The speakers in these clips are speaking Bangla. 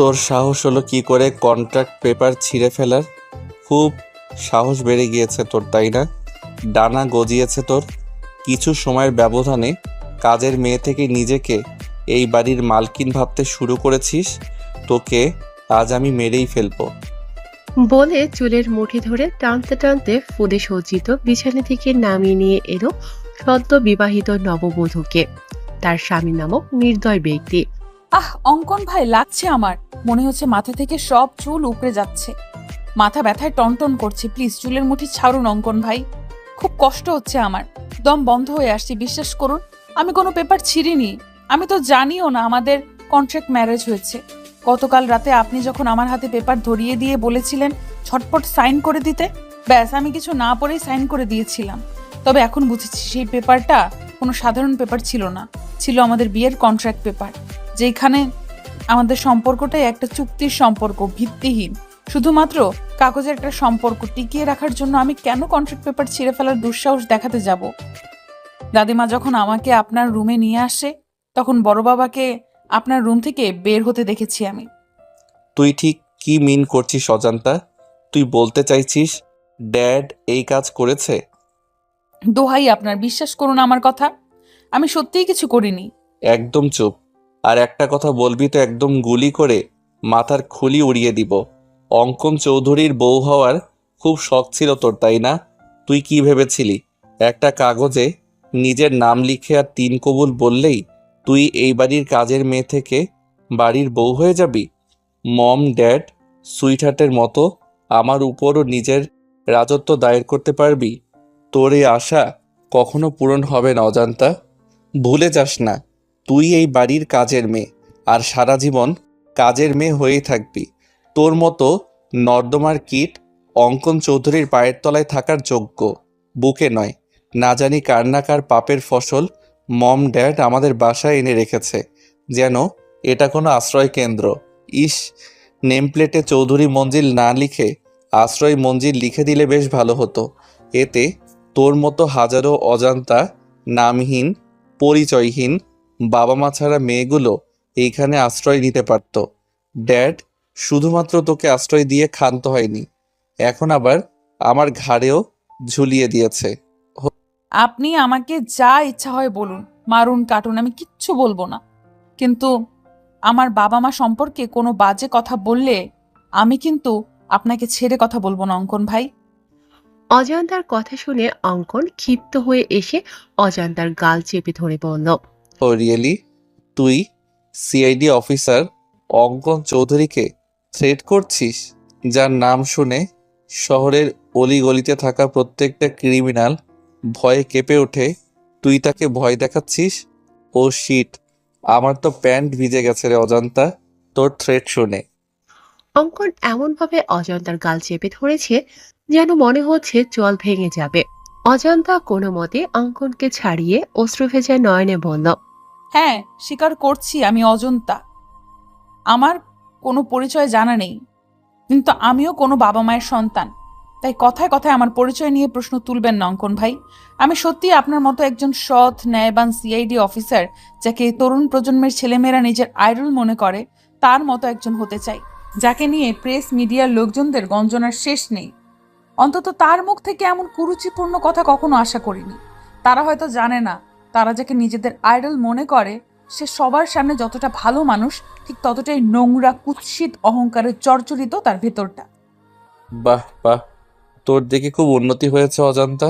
তোর সাহস হলো কি করে কন্ট্রাক্ট পেপার ছিঁড়ে ফেলার? খুব সাহস বেড়ে গিয়েছে তোর, তাই না? ডানা গজিয়েছে তোর। কিছু সময়ের ব্যবধানে কাজের মেয়ে থেকে নিজেকে এই বাড়ির মালকিন ভাবতে শুরু করেছিস। তোকে আজ আমি মেরেই ফেলবো। বলে চুলের মুঠি ধরে টানতে টানতে ফুলে সজ্জিত বিছানা থেকে নামিয়ে নিয়ে এলো সদ্য বিবাহিত নববধূকে, তার স্বামী নামক নির্দয় ব্যক্তি। অঙ্কন ভাই, লাগছে আমার। মনে হচ্ছে মাথা থেকে সব চুল উপড়ে যাচ্ছে। মাথা ব্যথায় টনটন করছে। প্লিজ চুলের মুঠি ছাড়ুন অঙ্কন ভাই। খুব কষ্ট হচ্ছে আমার। দম বন্ধ হয়ে আসছে, বিশ্বাস করুন। আমি কোনো পেপার ছিঁড়িনি। আমি তো জানিও না আমাদের কন্ট্রাক্ট ম্যারেজ হয়েছে। গতকাল রাতে আপনি যখন আমার হাতে পেপার ধরিয়ে দিয়ে বলেছিলেন ঝটপট সাইন করে দিতে, ব্যাস আমি কিছু না পড়েই সাইন করে দিয়েছিলাম। তবে এখন বুঝেছি সেই পেপারটা কোনো সাধারণ পেপার ছিল না, ছিল আমাদের বিয়ের কন্ট্রাক্ট পেপার। যেখানে আমাদের সম্পর্কটাই একটা চুক্তির সম্পর্ক, ভিত্তিহীন, শুধুমাত্র কাগজের একটা সম্পর্ক টিকিয়ে রাখার জন্য আমি কেন কন্ট্রাক্ট পেপার ছিঁড়ে ফেলার দুঃসাহস দেখাতে যাব? দাদিমা যখন আমাকে আপনার রুমে নিয়ে আসে, তখন বড় বাবাকে আপনার রুম থেকে বের হতে দেখেছি আমি। তুই ঠিক কি মিন করছিস অজান্তা? তুই বলতে চাইছিস ড্যাড এই কাজ করেছে? দোহাই আপনার, বিশ্বাস করুন আমার কথা। আমি সত্যিই কিছু করিনি। একদম চুপ। আর একটা কথা বলবি তো একদম গুলি করে মাথার খুলি উড়িয়ে দিব। অঙ্কন চৌধুরীর বউ হওয়ার খুব শখ ছিল তোর, তাই না? তুই কি ভেবেছিলি একটা কাগজে নিজের নাম লিখে আর তিন কবুল বললেই তুই এই বাড়ির কাজের মেয়ে থেকে বাড়ির বউ হয়ে যাবি? মম ড্যাড সুইটহার্টের মতো আমার উপরও নিজের রাজত্ব দায়ের করতে পারবি? তোর এই আশা কখনো পূরণ হবে না অজান্তা। ভুলে যাস না, তুই এই বাড়ির কাজের মেয়ে, আর সারা জীবন কাজের মেয়ে হয়েই থাকবি। তোর মতো নর্দমার কীট অঙ্কন চৌধুরীর পায়ের তলায় থাকার যোগ্য বুকে নয়। না জানি কার না কার পাপের ফসল মম ড্যাড আমাদের বাসায় এনে রেখেছে, যেন এটা কোনো আশ্রয় কেন্দ্র। ইস, নেমপ্লেটে চৌধুরী মঞ্জিল না লিখে আশ্রয় মঞ্জিল লিখে দিলে বেশ ভালো হতো। এতে তোর মতো হাজারো অজান্তা, নামহীন, পরিচয়হীন বাবা মা ছাড়া মেয়েগুলো এইখানে আশ্রয় নিতে পারত। ড্যাড শুধুমাত্র তোকে আশ্রয় দিয়ে ক্ষান্ত হয়নি, এখন আবার আমার ঘাড়েও ঝুলিয়ে দিয়েছে। আপনি আমাকে যা ইচ্ছা হয় বলুন, মারুন, কাটুন, আমি কিচ্ছু বলবো না। কিন্তু আমার বাবা মা সম্পর্কে কোনো বাজে কথা বললে আমি কিন্তু আপনাকে ছেড়ে কথা বলবো না অঙ্কন ভাই। অজন্তার কথা শুনে অঙ্কন ক্ষিপ্ত হয়ে এসে অজন্তার গাল চেপে ধরে বলল, ও রিয়েলি? তুই সিআইডি অফিসার অঙ্কন চৌধুরীকে থ্রেট করছিস, যার নাম শুনে শহরের অলিগলিতে থাকা প্রত্যেকটা ক্রিমিনাল ভয়ে কেঁপে ওঠে? তুই তাকে ভয় দেখাচ্ছিস? ও শিট, আমার তো প্যান্ট ভিজে গেছে রে অজান্তা তোর থ্রেট শুনে। অঙ্কন এমনভাবে অজন্তার গাল চেপে ধরেছে যেন মনে হচ্ছে জল ভেঙে যাবে। অজন্তা কোনো মতে অঙ্কনকে ছাড়িয়ে অশ্রু ভেজা নয়নে বলল, হ্যাঁ, স্বীকার করছি আমি অজন্তা। আমার কোনো পরিচয় জানা নেই, কিন্তু আমিও কোনো বাবা মায়ের সন্তান। তাই কথায় কথায় আমার পরিচয় নিয়ে প্রশ্ন তুলবেন না অঙ্কন ভাই। আমি সত্যি আপনার মতো একজন সৎ ন্যায়বান সিআইডি অফিসার, যাকে তরুণ প্রজন্মের ছেলেমেয়েরা নিজের আইডল মনে করে, তার মতো একজন হতে চাই, যাকে নিয়ে প্রেস মিডিয়ার লোকজনদের গঞ্জনার শেষ নেই। অন্তত তার মুখ থেকে এমন কুরুচিপূর্ণ কথা কখনো আশা করিনি। তারা হয়তো জানে না, তারা যাকে নিজেদের আইডল মনে করে সে সবার সামনে যতটা ভালো মানুষ, ঠিক ততটাই নোংরা, কুৎসিত, অহংকারের জর্জরিত তার ভেতরটা। বাহ বাহ, তোর দেখে খুব উন্নতি হয়েছে অজান্তা।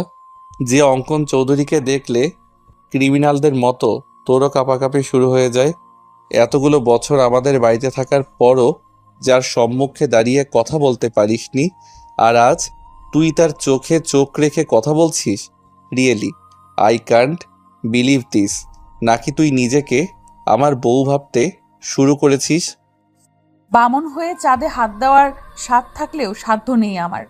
যে অঙ্কন চৌধুরীকে দেখলে ক্রিমিনালদের মতো তোরও কাঁপাকাঁপি শুরু হয়ে যায়। এতগুলো বছর আমাদের বাড়িতে থাকার পরও যার সম্মুখে দাঁড়িয়ে কথা বলতে পারিসনি, আর আজ তুই তার চোখে চোখ রেখে কথা বলছিস? Really I can't believe this. নাকি তুই নিজেকে আমার বউ ভাবতে শুরু করেছিস? বামন হয়ে চাঁদে হাত দেওয়ার স্বাদ থাকলেও সাধ্য নেই আমার।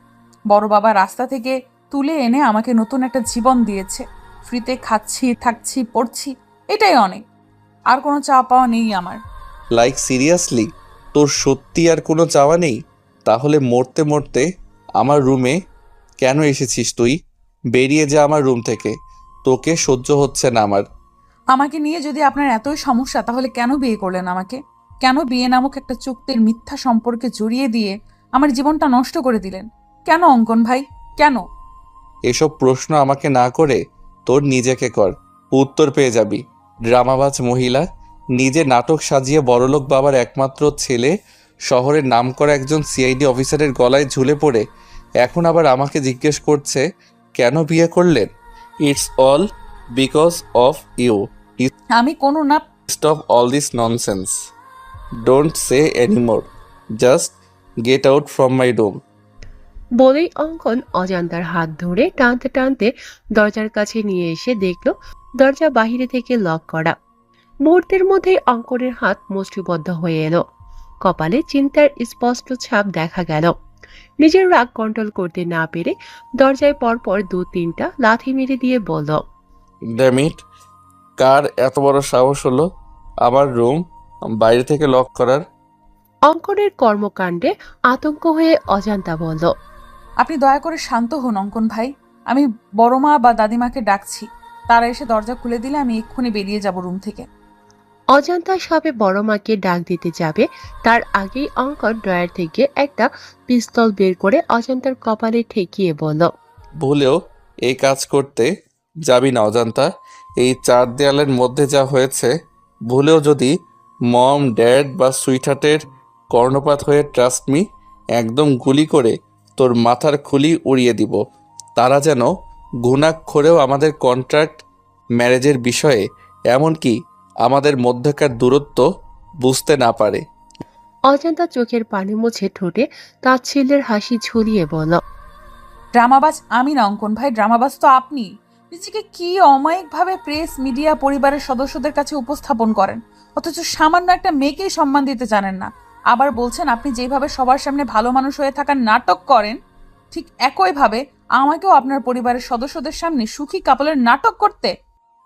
বড় বাবা রাস্তা থেকে তুলে এনে আমাকে নতুন একটা জীবন দিয়েছে। ফ্রিতে খাচ্ছি, থাকছি, পড়ছি, এটাই অনেক। আর কোনো চাওয়া পাওয়া নেই আমার। লাইক সিরিয়াসলি, তোর সত্যি আর কোনো চাওয়া নেই? তাহলে মরতে মরতে আমার রুমে কেন এসেছিস তুই? বেরিয়ে যা আমার রুম থেকে, তোকে সহ্য হচ্ছে না আমার। আমাকে নিয়ে যদি আপনার এতই সমস্যা, তাহলে কেন বিয়ে করলেন আমাকে? কেন বিয়ে নামক একটা চুক্তির মিথ্যা সম্পর্কে জড়িয়ে দিয়ে আমার জীবনটা নষ্ট করে দিলেন? কেন অঙ্কন ভাই, কেন? এসব প্রশ্ন আমাকে না করে তোর নিজেকে কর, উত্তর পেয়ে যাবি। ড্রামাবাজ মহিলা, নিজে নাটক সাজিয়ে বড়লোক বাবার একমাত্র ছেলে শহরের নামকরা একজন সিআইডি অফিসারের গলায় ঝুলে পড়ে এখন আবার আমাকে জিজ্ঞেস করছে কেন বিয়ে করলেন। It's all because of you. আমি কোনো না। Stop all this nonsense. Don't say anymore. Just get out from my room. বলেই অঙ্কন অজান্তার হাত ধরে টানতে টানতে দরজার কাছে নিয়ে এসে দেখলো দরজা বাহিরে থেকে লক করা। মুহূর্তের মধ্যেই অঙ্কনের হাত মুষ্টিবদ্ধ হয়ে এলো, কপালে চিন্তার স্পষ্ট ছাপ দেখা গেল। নিজের রাগ কন্ট্রোল করতে না পেরে দরজায় পরপর 2-3টা লাথি মেরে দিয়ে বলল, ড্যাম ইট, কার এত বড় সাহস হলো আমার রুম বাইরে থেকে লক করার? অঙ্কনের কর্মকাণ্ডে আতঙ্ক হয়ে অজান্তা বলল, আপনি দয়া করে শান্ত হন অঙ্কন ভাই। আমি বড় মা বা দাদিমাকে ডাকছি, তারা এসে দরজা খুলে দিলে আমি এক্ষুনি বেরিয়ে যাব রুম থেকে। অজান্তা সবে বড় মাকে ডাক দিতে যাবে তার আগেই অঙ্কন ড্রয়ার থেকে একটা পিস্তল বের করে অজান্তার কপালে ঠেকিয়ে বলল, ভুলেও এই কাজ করতে যাবি না অজান্তা। এই 4 দেয়ালের মধ্যে যা হয়েছে, ভুলেও যদি মম, ড্যাড বা সুইটহার্টের কর্ণপাত হয়ে ট্রাস্ট মি, একদম গুলি করে তোর মাথার খুলি উড়িয়ে দিব। তারা যেন ঘুণাক্ষরেও আমাদের কন্ট্রাক্ট ম্যারেজের বিষয়ে, এমনকি আমাদের মধ্যকার দূরত্ব বুঝতে না পারে। অজান্তা চোখের পানি মুছে ঠোঁটে তাচ্ছিল্যের হাসি ঝুলিয়ে বলল, ড্রামাবাজ আমি না অঙ্কন ভাই, ড্রামাবাজ তো আপনি। নিজেকে কি অমায়িকভাবে প্রেস, মিডিয়া, পরিবারের সদস্যদের কাছে উপস্থাপন করেন, অথচ সামান্য একটা মেয়েকেই সম্মান দিতে জানেন না। আবার বলছেন আপনি যেভাবে সবার সামনে ভালো মানুষ হয়ে থাকার নাটক করেন, ঠিক একইভাবে আমাকেও আপনার পরিবারের সদস্যদের সামনে সুখী কাপলের নাটক করতে।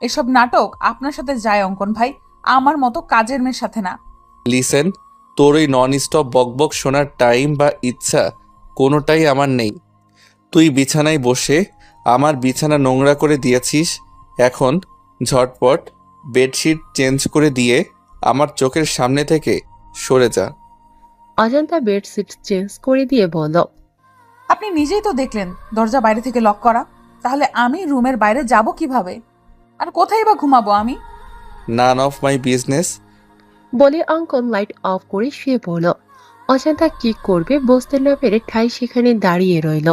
এসব নাটক আপনার সাথে যায় অঙ্কন ভাই, আমার মতো কাজের মেয়ের সাথে না। লিসেন, তোর ওই নন স্টপ বকবক শোনার টাইম বা ইচ্ছা কোনোটাই আমার নেই। তুই বিছানায় বসে আমার বিছানা নোংরা করে দিয়েছিস, এখন ঝটপট বেডশিট চেঞ্জ করে দিয়ে আমার চোখের সামনে থেকে সরে যা। অজান্তা বেডশিট চেঞ্জ করে দিয়ে বলল, আপনি নিজেই তো দেখলেন দরজা বাইরে থেকে লক করা, তাহলে আমি রুমের বাইরে যাব কিভাবে? আর কোথায় বা ঘুমাবো আমি? None of my business. বলে অঙ্কন লাইট অফ করে শুয়ে পড়ল। অজান্তা কি করবে বুঝতে না পেরে ঠাই সেখানে দাঁড়িয়ে রইল।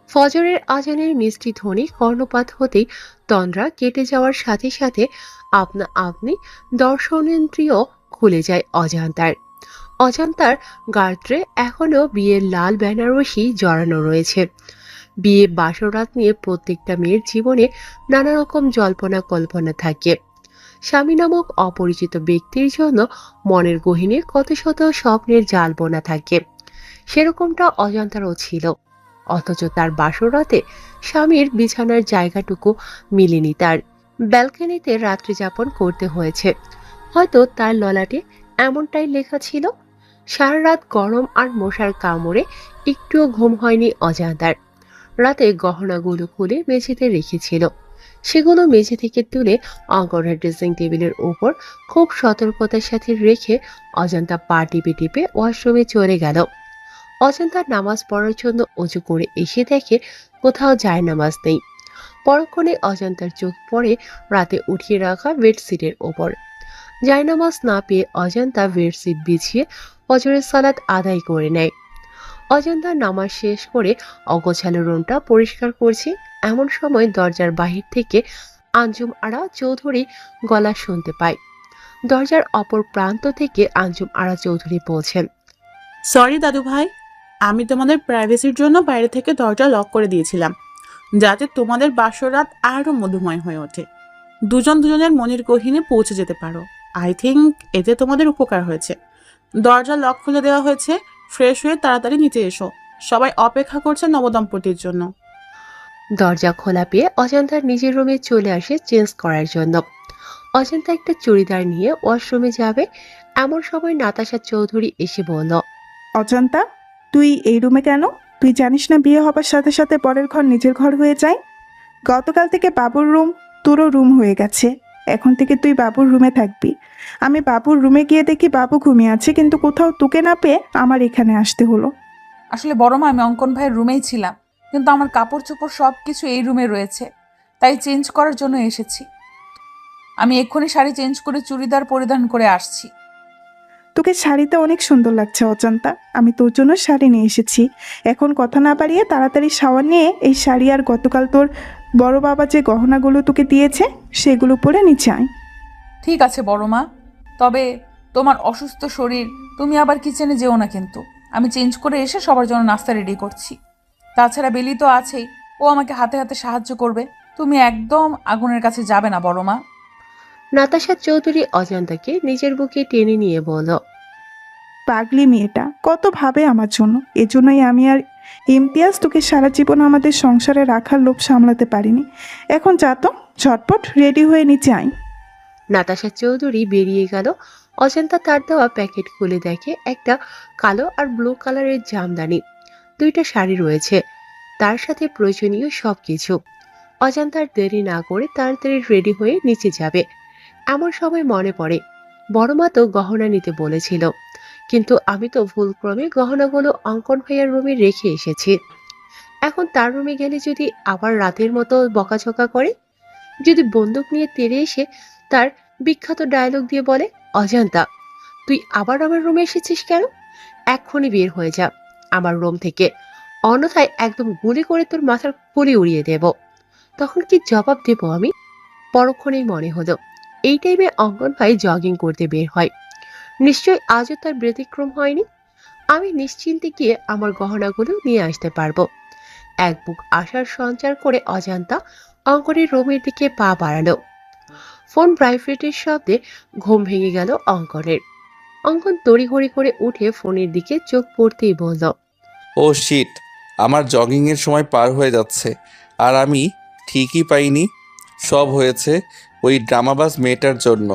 ফজরের আজানের মিষ্টি ধ্বনি কর্ণপাত হতেই তন্দ্রা কেটে যাওয়ার সাথে সাথে আপনা আপনি দর্শনেন্দ্রিয় খুলে যায় অজান্তার। অজান্তার গাত্রে এখনো বিয়ের লাল বেনারসি জড়ানো রয়েছে। বিয়ে বাসরাত নিয়ে প্রত্যেকটা মেয়ের জীবনে নানা রকম জল্পনা কল্পনা থাকে। স্বামী নামক অপরিচিত ব্যক্তির জন্য মনের গহীনে কত শত স্বপ্নের জাল বোনা থাকে। সেরকমটা অজান্তারও ছিল, অথচ তার বাসরাতে স্বামীর বিছানার জায়গাটুকু মিলেনি তার। ব্যালকনিতে রাত্রি যাপন করতে হয়েছে, হয়তো তার ললাটে এমনটাই লেখা ছিল। সারা রাত গরম আর মশার কামড়ে একটুও ঘুম হয়নি অজান্তার। রাতে গহনাগুলো খুলে মেঝেতে রেখেছিল, সেগুলো মেঝে থেকে তুলে অঙ্কনের ড্রেসিং টেবিলের উপর খুব সতর্কতার সাথে রেখে অজান্তা পা টিপে টিপে ওয়াশরুমে চলে গেল। অজান্তা নামাজ পড়ার জন্য উঁচু করে এসে দেখে কোথাও জায়নামাজ নেই। পরক্ষণে অজান্তার চোখ পড়ে রাতে উঠিয়ে রাখা বেডশিটের ওপর। জায়নামাজ না পেয়ে অজান্তা বেডশিট বিছিয়ে ফজরের সালাত আদায় করে নেয়। অজান্তা নামাজ শেষ করে অগোছালো রুমটা পরিষ্কার করছে, এমন সময় দরজার বাহির থেকে আঞ্জুম আরা চৌধুরী গলা শুনতে পায়। দরজার অপর প্রান্ত থেকে আঞ্জুম আরা চৌধুরী বলছেন, সরি দাদু ভাই, আমি তোমাদের প্রাইভেসির জন্য বাইরে থেকে দরজা লক করে দিয়েছিলাম, যাতে তোমাদের বাসরাত আরও মধুময় হয়ে ওঠে, দুজন দুজনের মনের গহীনে পৌঁছে যেতে পারো। আই থিঙ্ক এতে তোমাদের উপকার হয়েছে। দরজা লক খুলে দেওয়া হয়েছে, ফ্রেশ হয়ে তাড়াতাড়ি নিচে এসো, সবাই অপেক্ষা করছে নবদম্পতির জন্য। দরজা খোলা পেয়ে অজান্তার নিজের রুমে চলে আসে চেঞ্জ করার জন্য। অজান্তা একটা চুড়িদার নিয়ে ওয়াশরুমে যাবে, এমন সময় নাতাশা চৌধুরী এসে বলল, অজান্তা, তুই এই রুমে কেন? তুই জানিস না বিয়ে হবার সাথে সাথে পরের ঘর নিজের ঘর হয়ে যায়? গতকাল থেকে বাবুর রুম তোরও রুম হয়ে গেছে। এখন থেকে তুই বাবুর রুমে থাকবি। আমি বাবুর রুমে গিয়ে দেখি বাবু ঘুমিয়ে আছে, কিন্তু কোথাও তোকে না পেয়ে আমার এখানে আসতে হলো। আসলে বড় মা, আমি অঙ্কন ভাইয়ের রুমেই ছিলাম, কিন্তু আমার কাপড় চোপড় সব কিছু এই রুমে রয়েছে, তাই চেঞ্জ করার জন্য এসেছি। আমি এক্ষুনি শাড়ি চেঞ্জ করে চুড়িদার পরিধান করে আসছি। তোকে শাড়িতে অনেক সুন্দর লাগছে অজান্তা, আমি তোর জন্য শাড়ি নিয়ে এসেছি। এখন কথা না বাড়িয়ে তাড়াতাড়ি শাওয়ার নিয়ে এই শাড়ি আর গতকাল তোর বড় বাবা যে গহনাগুলো তোকে দিয়েছে সেগুলো পরে নিচে আয়। ঠিক আছে বড় মা, তবে তোমার অসুস্থ শরীর, তুমি আবার কিচেনে যেও না কিন্তু। আমি চেঞ্জ করে এসে সবার জন্য নাস্তা রেডি করছি। তাছাড়া বেলি তো আছেই, ও আমাকে হাতে হাতে সাহায্য করবে। তুমি একদম আগুনের কাছে যাবে না বড় মা। নাতাশা চৌধুরী অজান্তাকে নিজের বুকে টেনে নিয়ে বলল, পাগলি মেয়েটা কত ভাবে আমার জন্য, এজন্যই আমি আর ইমতিয়াজ তোকে সারা জীবন আমাদের সংসারে রাখার লোভ সামলাতে পারিনি। এখন যা তো, ঝটপট রেডি হয়ে নিচে আয়। নাতাশা চৌধুরী বেরিয়ে গেল। অজান্তা তার দেওয়া প্যাকেট খুলে দেখে একটা কালো আর ব্লু কালারের জামদানি, দুইটা শাড়ি রয়েছে, তার সাথে প্রয়োজনীয় সবকিছু। অজান্তার দেরি না করে তাড়াতাড়ি রেডি হয়ে নিচে যাবে এমন সময় মনে পড়ে বড় মা তো গহনা নিতে বলেছিল, কিন্তু আমি তো ভুলক্রমে গহনাগুলো অঙ্কন ভাইয়ার রুমে রেখে এসেছি। এখন তার রুমে গেলে যদি আবার রাতের মতো বকাঝকা করে, যদি বন্দুক নিয়ে তেড়ে এসে তার বিখ্যাত ডায়লগ দিয়ে বলে, অজান্তা তুই আবার আমার রুমে এসেছিস কেন, এক্ষুনি বের হয়ে যা আমার রুম থেকে, অন্যথায় একদম গুলি করে তোর মাথার খুলি উড়িয়ে দেব। তখন কি জবাব দেব আমি? পরক্ষণেই মনে হলো এই টাইমে অঙ্কন ভাই জগিং করতে বের হয়, নিশ্চয় আজও তার ব্যতিক্রম হয়নি। আমি নিশ্চিন্তে গিয়ে আমার গহনাগুলো নিয়ে আসতে পারবো। এক বুক আশার সঞ্চার করে অজান্তা অঙ্কনের রুমের দিকে পা বাড়ালো। ফোন ভাইব্রেটের শব্দে ঘুম ভেঙে গেল অঙ্কনের। অঙ্কন তড়িঘড়ি করে উঠে ফোনের দিকে চোখ পড়তেই বলল, ও শিট, আমার জগিংয়ের সময় পার হয়ে যাচ্ছে আর আমি ঠিকই পাইনি। সব হয়েছে ওই ড্রামাবাজ মেয়েটার জন্য।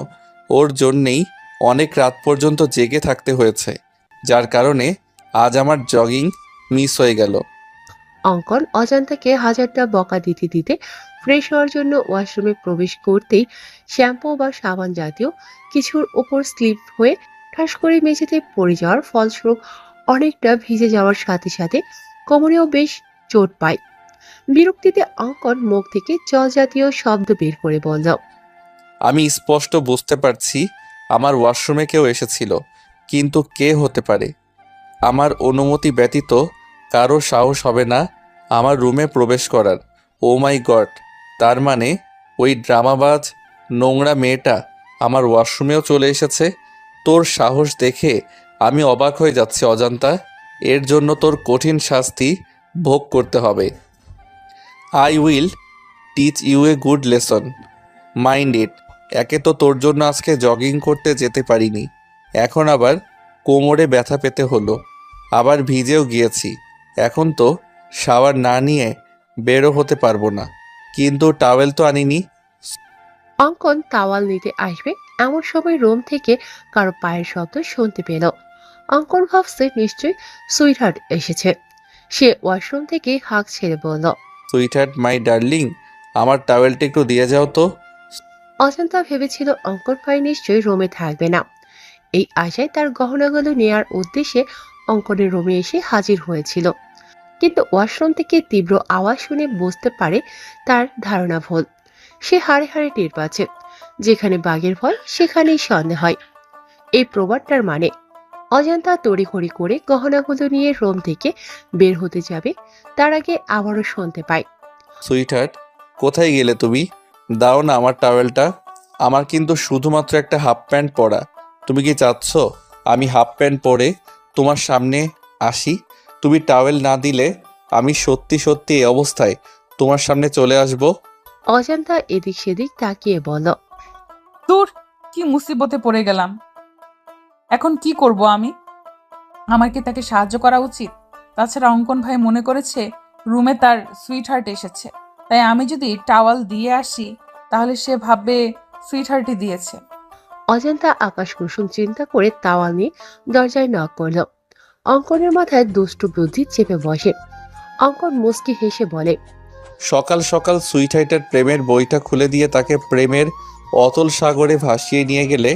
ওর জন্যেই অনেক রাত পর্যন্ত জেগে থাকতে হয়েছে, যার কারণে আজ আমার জগিং মিস হয়ে গেল। অঙ্কন অজান্তাকে হাজারটা বকা দিতে দিতে ফ্রেশ হওয়ার জন্য ওয়াশরুমে প্রবেশ করতেই শ্যাম্পু বা সাবান জাতীয় কিছুর উপর স্লিপ হয়ে ঠাস করে মেঝেতে পড়ে যাওয়ার ফলস্বরূপ অনেকটা ভিজে যাওয়ার সাথে সাথে কোমরেও বেশ চোট পায়। বিরক্তিতে অঙ্কন মুখ থেকে জল জাতীয় শব্দ বের করে বলল, আমি স্পষ্ট বুঝতে পারছি আমার ওয়াশরুমে কেউ এসেছিল, কিন্তু কে হতে পারে? আমার অনুমতি ব্যতীত কারো সাহস হবে না আমার রুমে প্রবেশ করার। ও মাই গড, তার মানে ওই ড্রামাবাজ নোংরা মেয়েটা আমার ওয়াশরুমেও চলে এসেছে। তোর সাহস দেখে আমি অবাক হয়ে যাচ্ছি অজান্তা। এর জন্য তোর কঠিন শাস্তি ভোগ করতে হবে। I will teach you a good lesson, mind it. একে তো তোর জন্য আজকে জগিং করতে যেতে পারিনি, এখন আবার কোমরে ব্যথা পেতে হলো, আবার ভিজেও গিয়েছি। এখন তো শাওয়ার না নিয়ে বেরো হতে পারবো না, কিন্তু টাওয়েল তো আনিনি। অঙ্কন তাওয়াল নিতে আসবে এমন সময় রুম থেকে কারো পায়ের শব্দ শুনতে পেল। অঙ্কন ভাবছে নিশ্চয়ই সুইটহার্ট এসেছে। সে ওয়াশরুম থেকে হাঁক ছেড়ে বলল, সুইটহার্ট মাই ডার্লিং, আমার টাওয়েলটা একটু দিয়ে যাও তো। অজান্তা ভেবেছিল অঙ্কন ভাই নিশ্চয়ই রুমে থাকবে না। এই আশায় তার গহনাগুলো নেয়ার উদ্দেশ্যে অঙ্কনের রুমে এসে হাজির হয়েছিল, কিন্তু ওয়াশরুম থেকে তীব্র আওয়াজ শুনে বুঝতে পারে তার ধারণা ভুল। সে হাড়ে হাড়ে টের পাচ্ছে, যেখানে বাঘের ভয় সেখানেই সন্দেহ হয়, এই প্রবাদটার মানে। অজান্তা তড়িঘড়ি করে গহনাগুলো নিয়ে রুম থেকে বের হতে যাবে, তার আগে আবারও শুনতে পায়, সুইটহার্ট, কোথায় গেলে তুমি? দাও না আমার টাওয়েলটা। আমার কিন্তু শুধুমাত্র একটা হাফ প্যান্ট পরা। তুমি কি চাচ্ছ আমি হাফ প্যান্ট পরে তোমার সামনে আসি? তুমি টাওয়েল না দিলে আমি সত্যি সত্যি এই অবস্থায় তোমার সামনে চলে আসব। অজান্তা এদিক সেদিক তাকিয়ে বলল, দূর, কি মুসিবতে পড়ে গেলাম। এখন কি করব আমি? আমার কি তাকে সাহায্য করা উচিত? তাছাড়া অঙ্কন ভাই মনে করেছে রুমে তার সুইটহার্ট এসেছে, তাই আমি যদি টাওয়াল দিয়ে আসি তাহলে সে ভাববে সুইটহার্টই দিয়েছে। অজান্তা আকাশ কুসুম চিন্তা করে তাওয়াল নিয়ে দরজায় নক করল। অঙ্কনের মাথায় দুষ্টু বুদ্ধি চেপে বসে। অঙ্কন মুচকি হেসে বলে, সকাল সকাল সুইটহার্টের প্রেমের বইটা খুলে দিয়ে তাকে প্রেমের অতল সাগরে ভাসিয়ে নিয়ে গেলে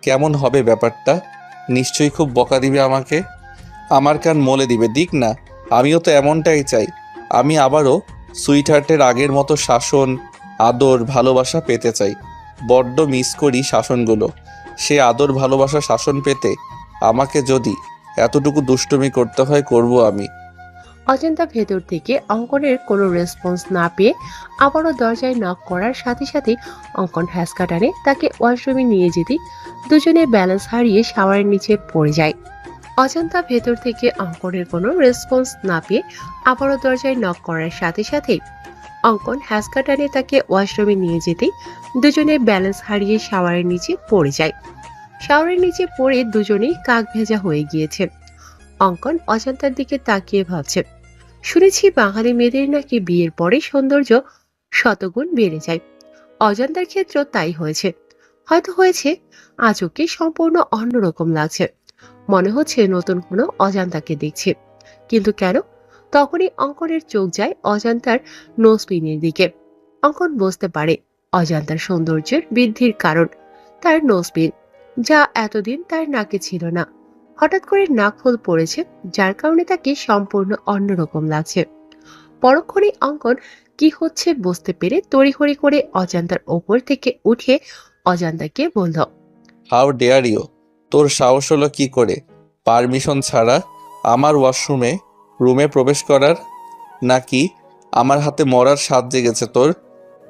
কেমন হবে ব্যাপারটা? নিশ্চয়ই খুব বকা দিবে আমাকে। আমার কান মলে দিবে, দিক না। আমিও তো এমনটাই চাই। আমি আবারও সুইটহার্টের আগের মতো শাসন, আদর, ভালোবাসা পেতে চাই। বড্ড মিস করি শাসনগুলো। সে আদর, ভালোবাসা, শাসন পেতে আমাকে যদি এতটুকু দুষ্টুমি করতে হয়, করব আমি। অজন্তা ভেতর থেকে অঙ্কনের কোনো রেসপন্স না পেয়ে আবারও দরজায় নক করার সাথে সাথে অঙ্কন হ্যাসকা টানে তাকে ওয়াশরুমে নিয়ে যেতে দুজনে ব্যালেন্স হারিয়ে শাওয়ারের নিচে পড়ে যায়। অজন্তা ভেতর থেকে অঙ্কনের কোনো রেসপন্স না পেয়ে আবারও দরজায় নক করার সাথে সাথে অঙ্কন হ্যাসকা টানে তাকে ওয়াশরুমে নিয়ে যেতেই দুজনে ব্যালেন্স হারিয়ে শাওয়ারের নিচে পড়ে যায়। শাওয়ারের নিচে পড়ে দুজনেই কাক ভেজা হয়ে গিয়েছে। অঙ্কন অজন্তার দিকে তাকিয়ে ভাবছে, শুনেছি বাঙালি মেয়েদের নাকি বিয়ের পরে সৌন্দর্য শতগুণ বেড়ে যায়। অজন্তার ক্ষেত্রেও তাই হয়েছে। হয়তো হয়েছে আজ ওকে সম্পূর্ণ অন্যরকম লাগছে। মনে হচ্ছে নতুন কোনো অজান্তাকে দেখছে। কিন্তু কেন? তখনই অঙ্কনের চোখ যায় অজান্তার নোজপিনের দিকে। অঙ্কন বুঝতে পারে অজান্তার সৌন্দর্যের বৃদ্ধির কারণ তার নোজপিন, যা এতদিন তার নাকে ছিল না। হঠাৎ করে নাক ফুল পড়েছে, যার কারণে তাকে সম্পূর্ণ অন্যরকম লাগছে। পরক্ষণেই অঙ্কন কি হচ্ছে বুঝতে পেরে তড়িঘড়ি করে অজান্তার ওপর থেকে উঠে অজান্তাকে বলল, হাউ ডেয়ার ইউ! তোর সাহস হলো কি করে পারমিশন ছাড়া আমার রুমে প্রবেশ করার? নাকি আমার হাতে মরার স্বাদ জেগেছে তোর?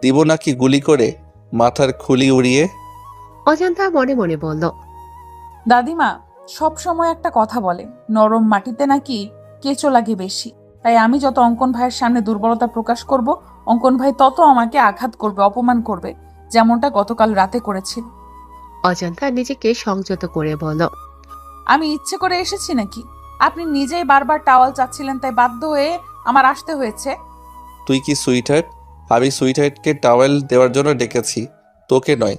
দিব নাকি গুলি করে মাথার খুলি উড়িয়ে? অজান্তা মনে মনে বলল, দাদিমা সব সময় একটা কথা বলে, নরম মাটিতে নাকি কেঁচো লাগে বেশি। তাই আমি যত অঙ্কন ভাইয়ের সামনে দুর্বলতা প্রকাশ করব, অঙ্কন ভাই তত আমাকে আঘাত করবে, অপমান করবে, যেমনটা গতকাল রাতে করেছিল। অজান্তা নিজেকে সংযত করে বলল, আমি ইচ্ছে করে এসেছি নাকি? আপনি নিজেই বারবার টাওয়াল চাচ্ছিলেন, তাই বাধ্য হয়ে আমার আসতে হয়েছে। তুই কি সুইটহার্ট? আমি সুইটহার্টকে টাওয়েল দেওয়ার জন্য ডেকেছি, তোকে নয়।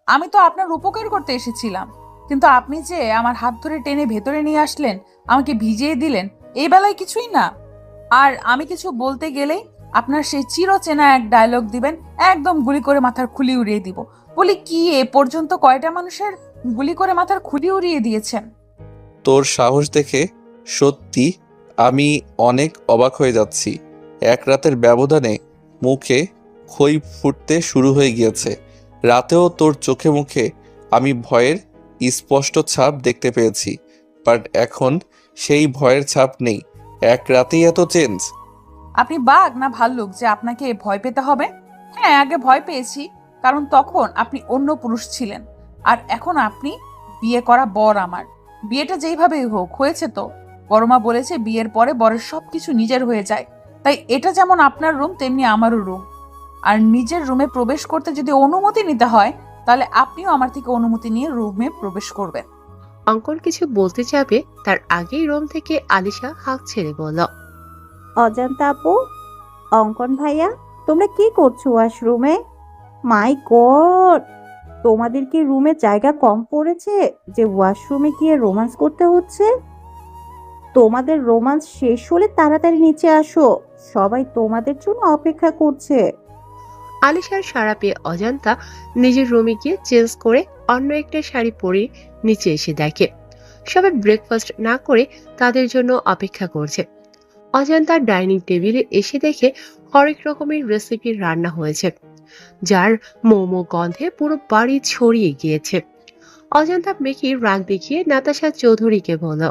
আমি তো আপনার উপকার করতে এসেছিলাম, কিন্তু আপনি যে আমার হাত ধরে টেনে ভেতরে নিয়ে আসলেন, আমাকে ভিজিয়ে দিলেন, এই বেলায় কিছুই না। আর আমি কিছু বলতে গেলেই আপনার সেই চিরচেনা এক ডায়লগ দিবেন, একদম গুলি করে মাথার খুলি উড়িয়ে দিব। বলি কি, এ পর্যন্ত কয়টা মানুষের গুলি করে মাথার খুলি উড়িয়ে দিয়েছেন? তোর সাহস দেখে সত্যি আমি অনেক অবাক হয়ে যাচ্ছি। এক রাতের ব্যবধানে মুখে খই ফুটতে শুরু হয়ে গিয়েছে। রাতেও তোর চোখে মুখে আমি ভয়ের স্পষ্ট ছাপ দেখতে পেয়েছি, বাট এখন সেই ভয়ের ছাপ নেই। এক রাতেই এত চেঞ্জ! আপনি বাঘ না ভাল্লুক যে আপনাকে ভয় পেতে হবে? হ্যাঁ, আগে ভয় পেয়েছি, কারণ তখন আপনি অন্য পুরুষ ছিলেন। আর এখন আপনি বিয়ে করা বর আমার। বিয়েটা যেইভাবেই হোক হয়েছে তো। বড়মা বলেছে বিয়ের পরে বরের সবকিছু নিজের হয়ে যায়। তাই এটা যেমন আপনার রুম, তেমনি আমারও রুম। আর নিজের রুমে প্রবেশ করতে যদি অনুমতি নিতে হয়, তাহলে আপনিও আমার থেকে অনুমতি নিয়ে রুমে প্রবেশ করবেন। অঙ্কন কিছু বলতে যাবে তার আগেই রুম থেকে আলিশা হাঁক ছেড়ে বলল, অজান্তা আপু, অঙ্কন ভাইয়া, তোমরা কি করছো ওয়াশরুমে? মাই গড, তোমাদের কি রুমে জায়গা কম পড়েছে যে ওয়াশরুমে গিয়ে রোমান্স করতে হচ্ছে? তোমাদের রোমান্স শেষ হলে তাড়াতাড়ি নিচে আসো, সবাই তোমাদের জন্য অপেক্ষা করছে। আলিশার সাড়া পেয়ে অজান্তা নিজের রুমে গিয়ে চেঞ্জ করে অন্য একটা শাড়ি পরে নিচে এসে দেখে সবাই ব্রেকফাস্ট না করে তাদের জন্য অপেক্ষা করছে। অজান্তার ডাইনিং টেবিলে এসে দেখে হরেক রকমের রেসিপি রান্না হয়েছে, যার মোমো গন্ধে পুরো বাড়ি ছড়িয়ে গিয়েছে। অজান্তা মেকি রাগ দেখিয়ে নাতাশা চৌধুরীকে বলল,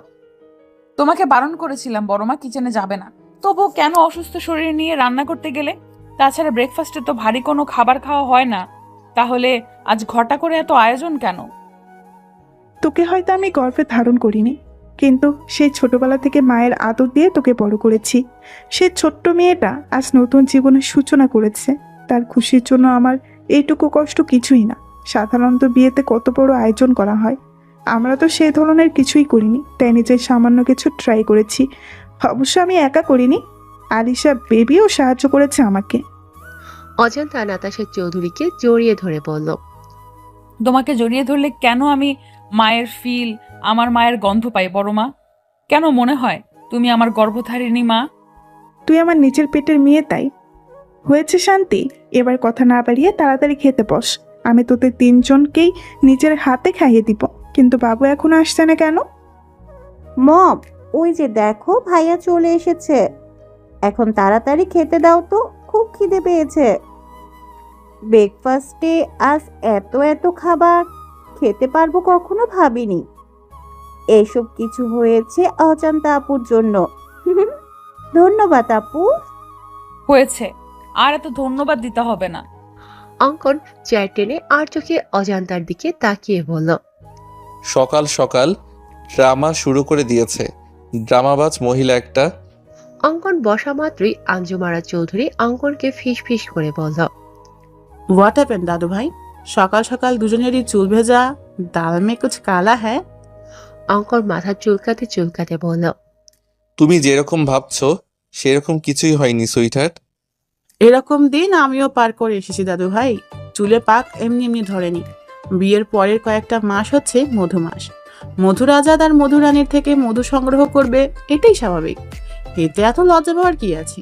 তোমাকে বারণ করেছিলাম বড়মা কিচেনে যাবে না, তবু কেন অসুস্থ শরীর নিয়ে রান্না করতে গেলে? তাছাড়া ব্রেকফাস্টে তো ভারী কোনো খাবার খাওয়া হয় না, তাহলে আজ ঘটা করে এত আয়োজন কেন? তোকে হয়তো আমি গর্ভে ধারণ করিনি, কিন্তু সেই ছোটবেলা থেকে মায়ের আদর দিয়ে তোকে বড় করেছি। সে ছোট্ট মেয়েটা আজ নতুন জীবনের সূচনা করেছে। তার খুশির জন্য আমার এইটুকু কষ্ট কিছুই না। সাধারণত বিয়েতে কত বড় আয়োজন করা হয়, আমরা তো সেই ধরনের কিছুই করিনি, তাই নিজের সামান্য কিছু ট্রাই করেছি। অবশ্য আমি একা করিনি, আলিশা বেবিও সাহায্য করেছে আমাকে। অজান্তা নাতাশা চৌধুরীকে জড়িয়ে ধরে বলল, তোমাকে জড়িয়ে ধরলে কেন আমি মায়ের ফিল, আমার মায়ের গন্ধ পাই বড়মা? কেন মনে হয় তুমি আমার গর্ভধারিণী মা? তুই আমার নিচের পেটের মেয়ে, তাই হয়েছে। শান্তি, এবার কথা না বাড়িয়ে তাড়াতাড়ি খেতে বস। আমি তোদের তিনজনকেই নিজের হাতে খাইয়ে দিব, কিন্তু বাবু এখনো আসছে না কেন? মম, ওই যে দেখো ভাইয়া চলে এসেছে। এখন তাড়াতাড়ি খেতে দাও তো, খুব খিদে পেয়েছে। ব্রেকফাস্টে আজ এত এত খাবার খেতে পারবো কখনো ভাবিনি। এসব কিছু হয়েছে অজান্তা আপুর জন্য। ধন্যবাদ আপু। হয়েছে, আর এত ধন্যবাদ দিতে হবে না। অঙ্কন চেয়ার টেনে আর চোখে অজান্তার দিকে তাকিয়ে বলল, সকাল সকাল ড্রামা শুরু করে দিয়েছে, ড্রামাবাজ মহিলা একটা। অঙ্কন বসা মাত্রই আঞ্জুমারা চৌধুরী অঙ্কনকে ফিস ফিস করে বলল, হোয়াট হ্যাপেন দাদু ভাই? সকাল সকাল দুজনেরই চুল ভেজা, দাল মে কুছ কালা হ্যায়। অঙ্কন মাথা চুলকাতে চুলকাতে বলল, তুমি যেরকম ভাবছো সেরকম কিছুই হয়নি সুইটহার্ট। এরকম দিন আমিও পার করে এসেছি দাদু ভাই। চুলে পাক এমনি এমনি ধরেনি। বিয়ের পরের কয়েকটা মাস হচ্ছে মধু মাস। মধুরাজাদ আর মধুরানীর থেকে মধু সংগ্রহ করবে, এটাই স্বাভাবিক। এতে এত লজ্জা পাওয়ার কি আছে?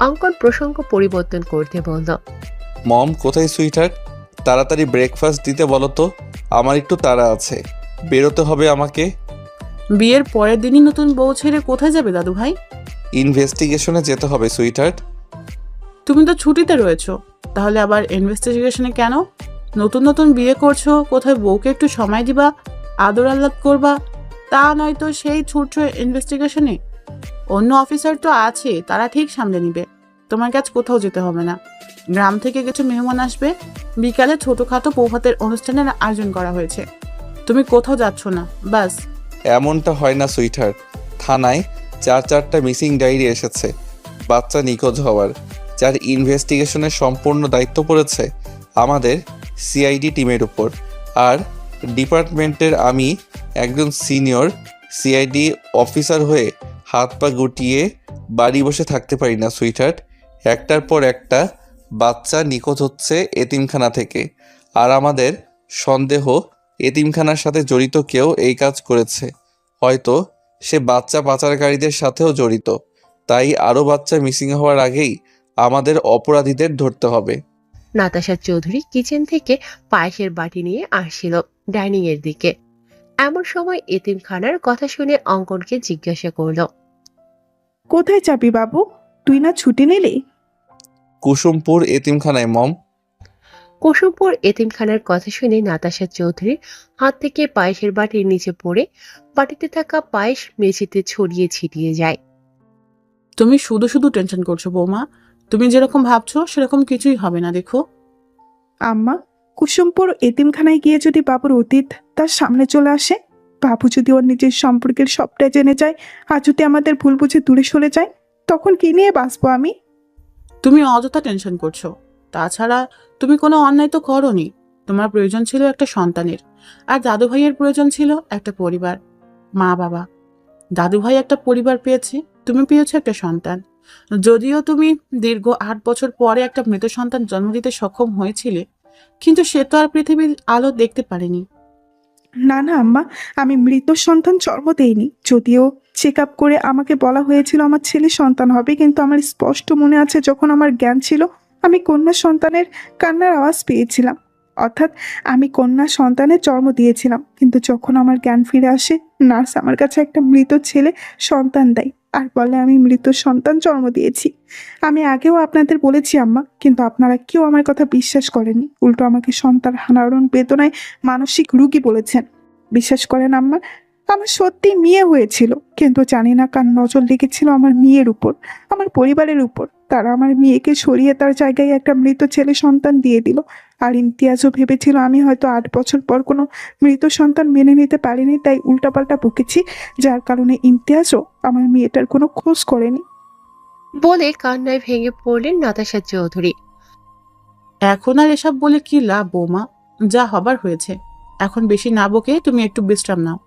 অঙ্কন প্রসঙ্গ পরিবর্তন করতে বলল, মম কোথায় সুইটহার্ট? তাড়াতাড়ি ব্রেকফাস্ট দিতে বলো তো, আমার একটু তাড়া আছে, বেরোতে হবে আমাকে। বিয়ের পরের দিনই নতুন বউ ছেড়ে কোথায় যাবে দাদু ভাই? ইনভেস্টিগেশনে যেতে হবে সুইটহার্ট। তুমি তো ছুটিতে রয়েছো, তাহলে আবার ইনভেস্টিগেশনে কেন? নতুন নতুন বিয়ে করছো, কোথায় বউকে একটু সময় দিবা, আদর আহ্লাদ করবা, তা নয়তো সেই ছুটছো ইনভেস্টিগেশনে। অন্য অফিসার তো আছে, তারা ঠিক সামলে নিবে। তোমার কাছে কোথাও যেতে হবে না। গ্রাম থেকে কিছু মেহমান আসবে, বিকালে ছোটখাটো প্রভাতের অনুষ্ঠানের আয়োজন করা হয়েছে। তুমি কোথাও যাচ্ছ না, বাস। এমনটা হয় না সুইটহার্ট, থানায় 4টা মিসিং ডায়েরি এসেছে বাচ্চা নিখোঁজ হওয়ার, যার ইনভেস্টিগেশনের সম্পূর্ণ দায়িত্ব পড়েছে আমাদের সিআইডি টিমের উপর। আর ডিপার্টমেন্টের আমি একজন সিনিয়র সিআইডি অফিসার হয়ে হাত পা গুটিয়ে বাড়ি বসে থাকতে পারি না সুইটহার্ট। একটার পর একটা বাচ্চা নিখোঁজ হচ্ছে এতিমখানা থেকে, আর আমাদের সন্দেহ এতিমখানার সাথে জড়িত কেউ এই কাজ করেছে। হয়তো সে বাচ্চা পাচারকারীদের সাথেও জড়িত। তাই আরও বাচ্চা মিসিং হওয়ার আগেই আমাদের অপরাধীদের ধরতে হবে। নাতাশা চৌধুরী কিচেন থেকে পায়েসের বাটি নিয়ে আসছিল ডাইনিং এর দিকে। এমন সময় এতিমখানার কথা শুনে অঙ্কনকে জিজ্ঞাসা করলো, কোথায় যাবি বাবু? তুই না ছুটি নিলি? কুসুমপুর এতিমখানায় মম। কুসুমপুর এতিমখানার কথা শুনে নাতাশা চৌধুরীর হাত থেকে পায়েসের বাটির নিচে পড়ে বাটিতে থাকা পায়েস মেঝেতে ছড়িয়ে ছিটিয়ে যায়। তুমি শুধু শুধু টেনশন করছো বৌমা। তুমি যেরকম ভাবছো সেরকম কিছুই হবে না, দেখো। আম্মা, কুসুমপুর এতিমখানায় গিয়ে যদি বাবুর অতীত তার সামনে চলে আসে, বাবু যদি ওর নিজের সম্পর্কের সবটাই জেনে যায়, আর যদি আমাদের ভুল বুঝে দূরে সরে যায়, তখন কি নিয়ে বাঁচবো আমি? তুমি অযথা টেনশন করছো। তাছাড়া তুমি কোনো অন্যায় তো করোনি। তোমার প্রয়োজন ছিল একটা সন্তানের, আর দাদু ভাইয়ের প্রয়োজন ছিল একটা পরিবার, মা বাবা। দাদু ভাই একটা পরিবার পেয়েছে, তুমি পেয়েছো একটা সন্তান। যদিও তুমি দীর্ঘ 8 বছর পরে একটা মৃত সন্তান জন্ম দিতে সক্ষম হয়েছিলে, কিন্তু সে তো আর পৃথিবীর আলো দেখতে পারেনি। না না আম্মা, আমি মৃত সন্তান জন্ম দেইনি। যদিও চেক আপ করে আমাকে বলা হয়েছিল আমার ছেলে সন্তান হবে, কিন্তু আমার স্পষ্ট মনে আছে যখন আমার জ্ঞান ছিল আমি কন্যা সন্তানের কান্নার আওয়াজ পেয়েছিলাম। অর্থাৎ আমি কন্যা সন্তানের জন্ম দিয়েছিলাম, কিন্তু যখন আমার জ্ঞান ফিরে আসে, নার্স আমার কাছে একটা মৃত ছেলে সন্তান দেয় আর বলে আমি মৃত সন্তান জন্ম দিয়েছি। আমি আগেও আপনাদের বলেছি আম্মা, কিন্তু আপনারা কেউ আমার কথা বিশ্বাস করেননি। উল্টো আমাকে সন্তান হারানোর বেদনায় মানসিক রোগী বলেছেন। বিশ্বাস করেন আম্মা, আমার সত্যি মেয়ে হয়েছিল, কিন্তু জানি না কার নজর লেগেছিল আমার মেয়ের উপর, আমার পরিবারের উপর। তারা আমার মেয়েকে সরিয়ে তার জায়গায় একটা মৃত ছেলে সন্তান দিয়ে দিল। আর ইমতিয়াজও ভেবেছিল আমি হয়তো 8 বছর পর কোনো মৃত সন্তান মেনে নিতে পারিনি, তাই উল্টাপাল্টা বকেছি, যার কারণে ইমতিয়াজও আমার মেয়েটার কোনো খোঁজ করেনি। বলে কান্নায় ভেঙে পড়লেন নাতাশা চৌধুরী। এখন আর এসব বলে কি লাভ বৌমা? যা হবার হয়েছে। এখন বেশি না বকে তুমি একটু বিশ্রাম নাও।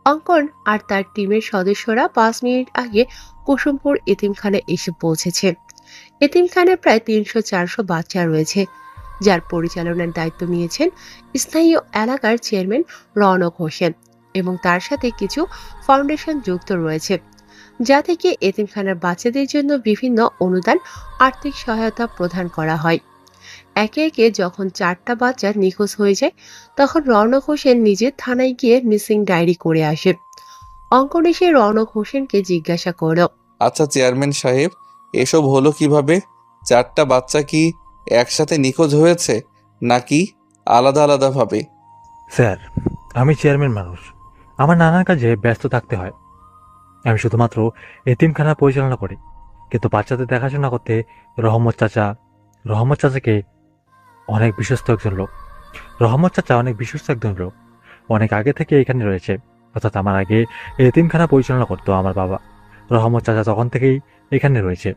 অঙ্কন আর তার টিমের সদস্যরা 5 মিনিট আগে কুসুমপুর এতিমখানায় এসে পৌঁছেছে। এতিমখানায় প্রায় 300-400 বাচ্চা রয়েছে, যার পরিচালনার দায়িত্ব নিয়েছেন স্থানীয় এলাকার চেয়ারম্যান রওনক হোসেন, এবং তার সাথে কিছু ফাউন্ডেশন যুক্ত রয়েছে, যা থেকে এতিমখানার বাচ্চাদের জন্য বিভিন্ন অনুদান, আর্থিক সহায়তা প্রদান করা হয়। একে একে যখন 4টা বাচ্চা নিখোঁজ হয়ে যায়, তখন রওনক হোসেন নিজে থানায় গিয়ে মিসিং ডায়েরি করে আসে। অঙ্কন এসে রওনক হোসেনকে জিজ্ঞাসা করল, আচ্ছা চেয়ারম্যান সাহেব, এসব হলো কিভাবে? 4টা বাচ্চা কি একসাথে নিখোঁজ হয়েছে নাকি আলাদা আলাদাভাবে? স্যার, আমি চেয়ারম্যান মানুষ, আমার নানার কাজে ব্যস্ত থাকতে হয়। আমি শুধুমাত্র এতিমখানা পরিচালনা করি, কিন্তু বাচ্চাদের দেখাশোনা করতে রহমত চাচাকে অনেক বিশ্বস্ত একজন লোক। রহমত চাচা অনেক বিশ্বস্ত একজন লোক, অনেক আগে থেকে এখানে রয়েছে, অর্থাৎ আমার আগে এতিমখানা পরিচালনা করতো আমার বাবা। রহমত চাচা তখন থেকেই এখানে রয়েছে।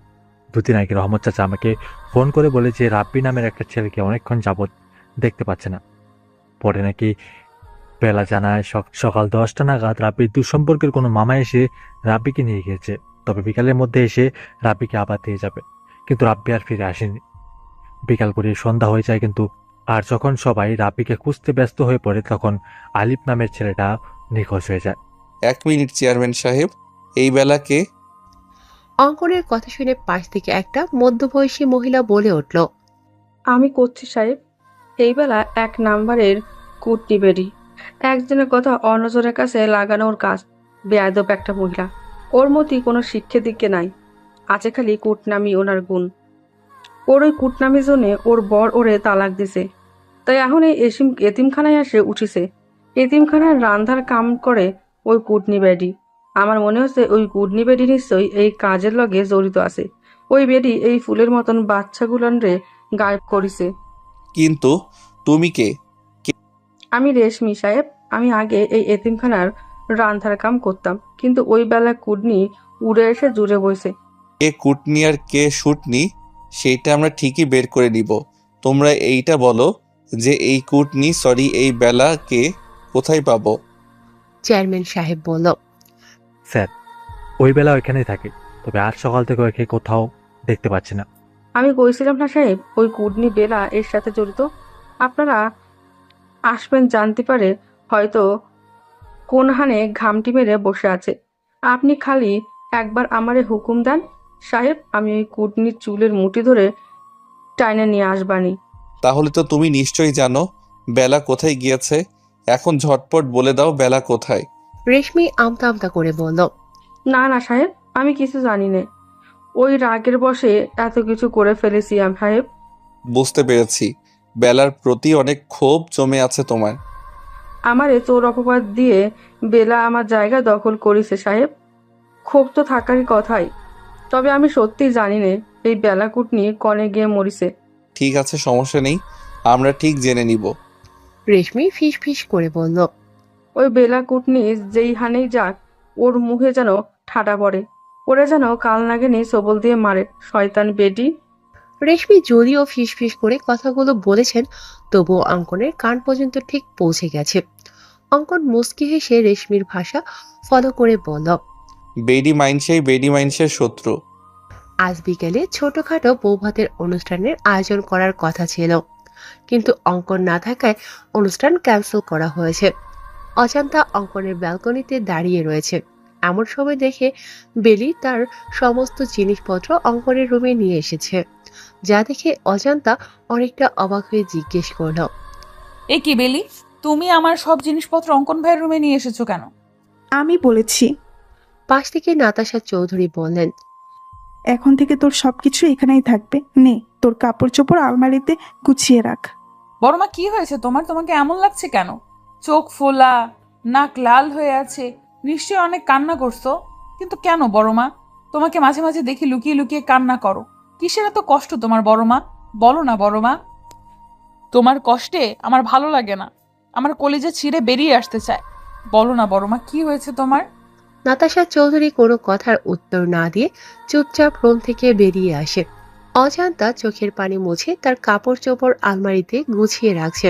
দুদিন আগে রহমত চাচা আমাকে ফোন করে বলে যে রাব্বি নামের একটা ছেলেকে অনেকক্ষণ যাবৎ দেখতে পাচ্ছে না। পরে নাকি বেলা জানায় সকাল 10টা নাগাদ রাব্বির দুঃসম্পর্কের কোনো মামা এসে রাব্বিকে নিয়ে গিয়েছে, তবে বিকালের মধ্যে এসে রাব্বিকে আবার দিয়ে যাবে। কিন্তু রাব্বি আর ফিরে আসেনি। বিকাল করে সন্ধ্যা হয়ে যায়, কিন্তু আর যখন সবাই রাব্বিকে খুঁজতে ব্যস্ত হয়ে পড়ে, তখন আলিফ নামের ছেলেটা নিখোঁজ হয়ে যায়। 1 মিনিট চেয়ারম্যান সাহেব, এই বেলাকে? অঙ্কনের কথা শুনে পাশ থেকে একটা মধ্যবয়সী মহিলা বলে উঠল, আমি করছি সাহেব। এই বেলা 1 নাম্বারের কুটনি বেডি, একজনের কথা অন্যজনের কাছে লাগানোর কাজ। বেয়াদব একটা মহিলা, ওর মতি কোনো শিক্ষে দিকে নাই, আছে খালি কুটনামি ওনার গুণ। ওর ওই কুটনামির জন্যে ওর বর ওরে তালাক দিছে, তাই এখন এই এতিমখানায় এসে উঠিছে। এতিমখানায় রান্ধার কাম করে ওই কুটনি বেডি। আমার মনে হচ্ছে ওই কুটনি বেডি নিশ্চয়ই এই কাজের লগে জড়িত আছে। ওই বেডি এই ফুলের মতন বাচ্চাগুলানরে গায়েব করিছে। কিন্তু তুমি কে? আমি রেশমি সাহেব। আমি আগে এই এতিমখানার রান্ধার কাম করতাম, কিন্তু ওই বেলা কুটনি উড়ে এসে জুড়ে বইছে। কে কুটনি আর কে শুটনি সেইটা আমরা ঠিকই বের করে নিব। তোমরা এইটা বলো যে এই কুটনি এই বেলা কে কোথায় পাবো? চেয়ারম্যান সাহেব বলল, স্যার, ওই বেলা ওইখানেই থাকে, তবে আজ সকাল থেকে ওকে কোথাও দেখতে পাচ্ছি না। আমি কইছিলাম না সাহেব, ওই কুটনি বেলা এর সাথে জড়িত। আপনারা আসবেন জানতে পারে হয়তো কোনহানে ঘামটি মেরে বসে আছে। আপনি খালি একবার আমারে হুকুম দেন সাহেব, আমি ওই কুটনির চুলের মুঠি ধরে টাইনে নিয়ে আসবানি। তাহলে তো তুমি নিশ্চয়ই জানো বেলা কোথায় গিয়েছে। এখন ঝটপট বলে দাও বেলা কোথায়। রেশমি আমতা আমতা করে বলল, না না সাহেব, আমি কিছু জানি না। ওই রাগের বশে এত কিছু করে ফেলেছি আমি সাহেব। বুঝতে পেরেছি, বেলার প্রতি অনেক ক্ষোভ জমে আছে তোমার। আমারে চোর অপবাদ দিয়ে বেলা আমার জায়গা দখল করেছে সাহেব। ক্ষোভ তো থাকারই কথাই, তবে আমি সত্যিই জানি না এই বেলা কুটনি কনে গিয়ে মরিছে। ঠিক আছে, সমস্যা নেই, আমরা ঠিক জেনে নিব। রেশমি ফিস ফিস করে বলল, ওই বেলা কুটনি যেই হানেই যাক, ওর মুখে যেন ঠাডা পড়ে, ওরে যেন কাল নাগিনী সবল দিয়ে মারে, শয়তান বেডি। রেশমি যদিও ফিস ফিস করে কথাগুলো বলেছেন, তবুও অঙ্কনের কান পর্যন্ত ঠিক পৌঁছে গেছে। অঙ্কন মুচকি হেসে রেশমির ভাষা ফলো করে বলল, বেডি মাইনসের শত্রু। আজ বিকেলে ছোটখাটো বৌভাতের অনুষ্ঠানের আয়োজন করার কথা ছিল, কিন্তু অঙ্কন না থাকায় অনুষ্ঠান ক্যান্সেল করা হয়েছে। অজান্তা অঙ্কনের ব্যালকনিতে দাঁড়িয়ে রয়েছে। এমন সময় দেখে বেলি তার সমস্ত জিনিসপত্র অঙ্কনের রুমে নিয়ে এসেছে, যা দেখে অজান্তা অনেকটা অবাক হয়ে জিজ্ঞেস করলো, এ কি বেলি, তুমি আমার সব জিনিসপত্র অঙ্কন ভাইয়ের রুমে নিয়ে এসেছো কেন? আমি বলেছি, পাশ থেকে নাতাশা চৌধুরী বললেন, এখন থেকে তোর সবকিছু এখানেই থাকবে। নে, তোর কাপড় চোপড় আলমারিতে গুছিয়ে রাখ। বড়মা, কি হয়েছে তোমার? তোমাকে এমন লাগছে কেন? চোখ ফোলা, নাক লাল হয়ে আছে, নিশ্চয়ই অনেক কান্না করছো। কিন্তু কেন বড়মা? তোমাকে মাঝে মাঝে দেখি লুকিয়ে লুকিয়ে কান্না করো। কিসের এত কষ্ট তোমার বড়মা? বলো না বড়মা। তোমার কষ্টে আমার ভালো লাগে না, আমার কলিজা ছিঁড়ে বেরিয়ে আসতে চায়। বলো না বড়মা, কি হয়েছে তোমার? নাতাশা চৌধুরী কোনো কথার উত্তর না দিয়ে চুপচাপ রুম থেকে বেরিয়ে আসে। অজান্তা চোখের পানি মুছে তার কাপড় চোপড় আলমারিতে গুছিয়ে রাখছে।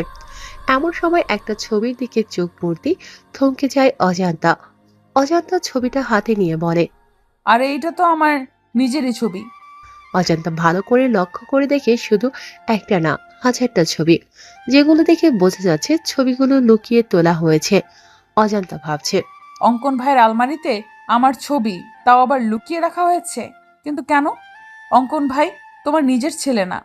এমন সময় একটা ছবির দিকে চোখ পড়তেই থমকে যায় অজান্তা। অজান্তা ছবিটা হাতে নিয়ে বলে, আরে এইটা তো আমার নিজেরই ছবি। অজান্তা ভালো করে লক্ষ্য করে দেখে শুধু একটা না, হাজারটা ছবি, যেগুলো দেখে বোঝা যাচ্ছে ছবিগুলো লুকিয়ে তোলা হয়েছে। অজান্তা ভাবছে, অঙ্কন ভাইয়ের আলমারিতে আমার ছবি, তাও আবার লুকিয়ে রাখা হয়েছে। কিন্তু কেন? অঙ্কন ভাই তোমার নিজের ছেলে না,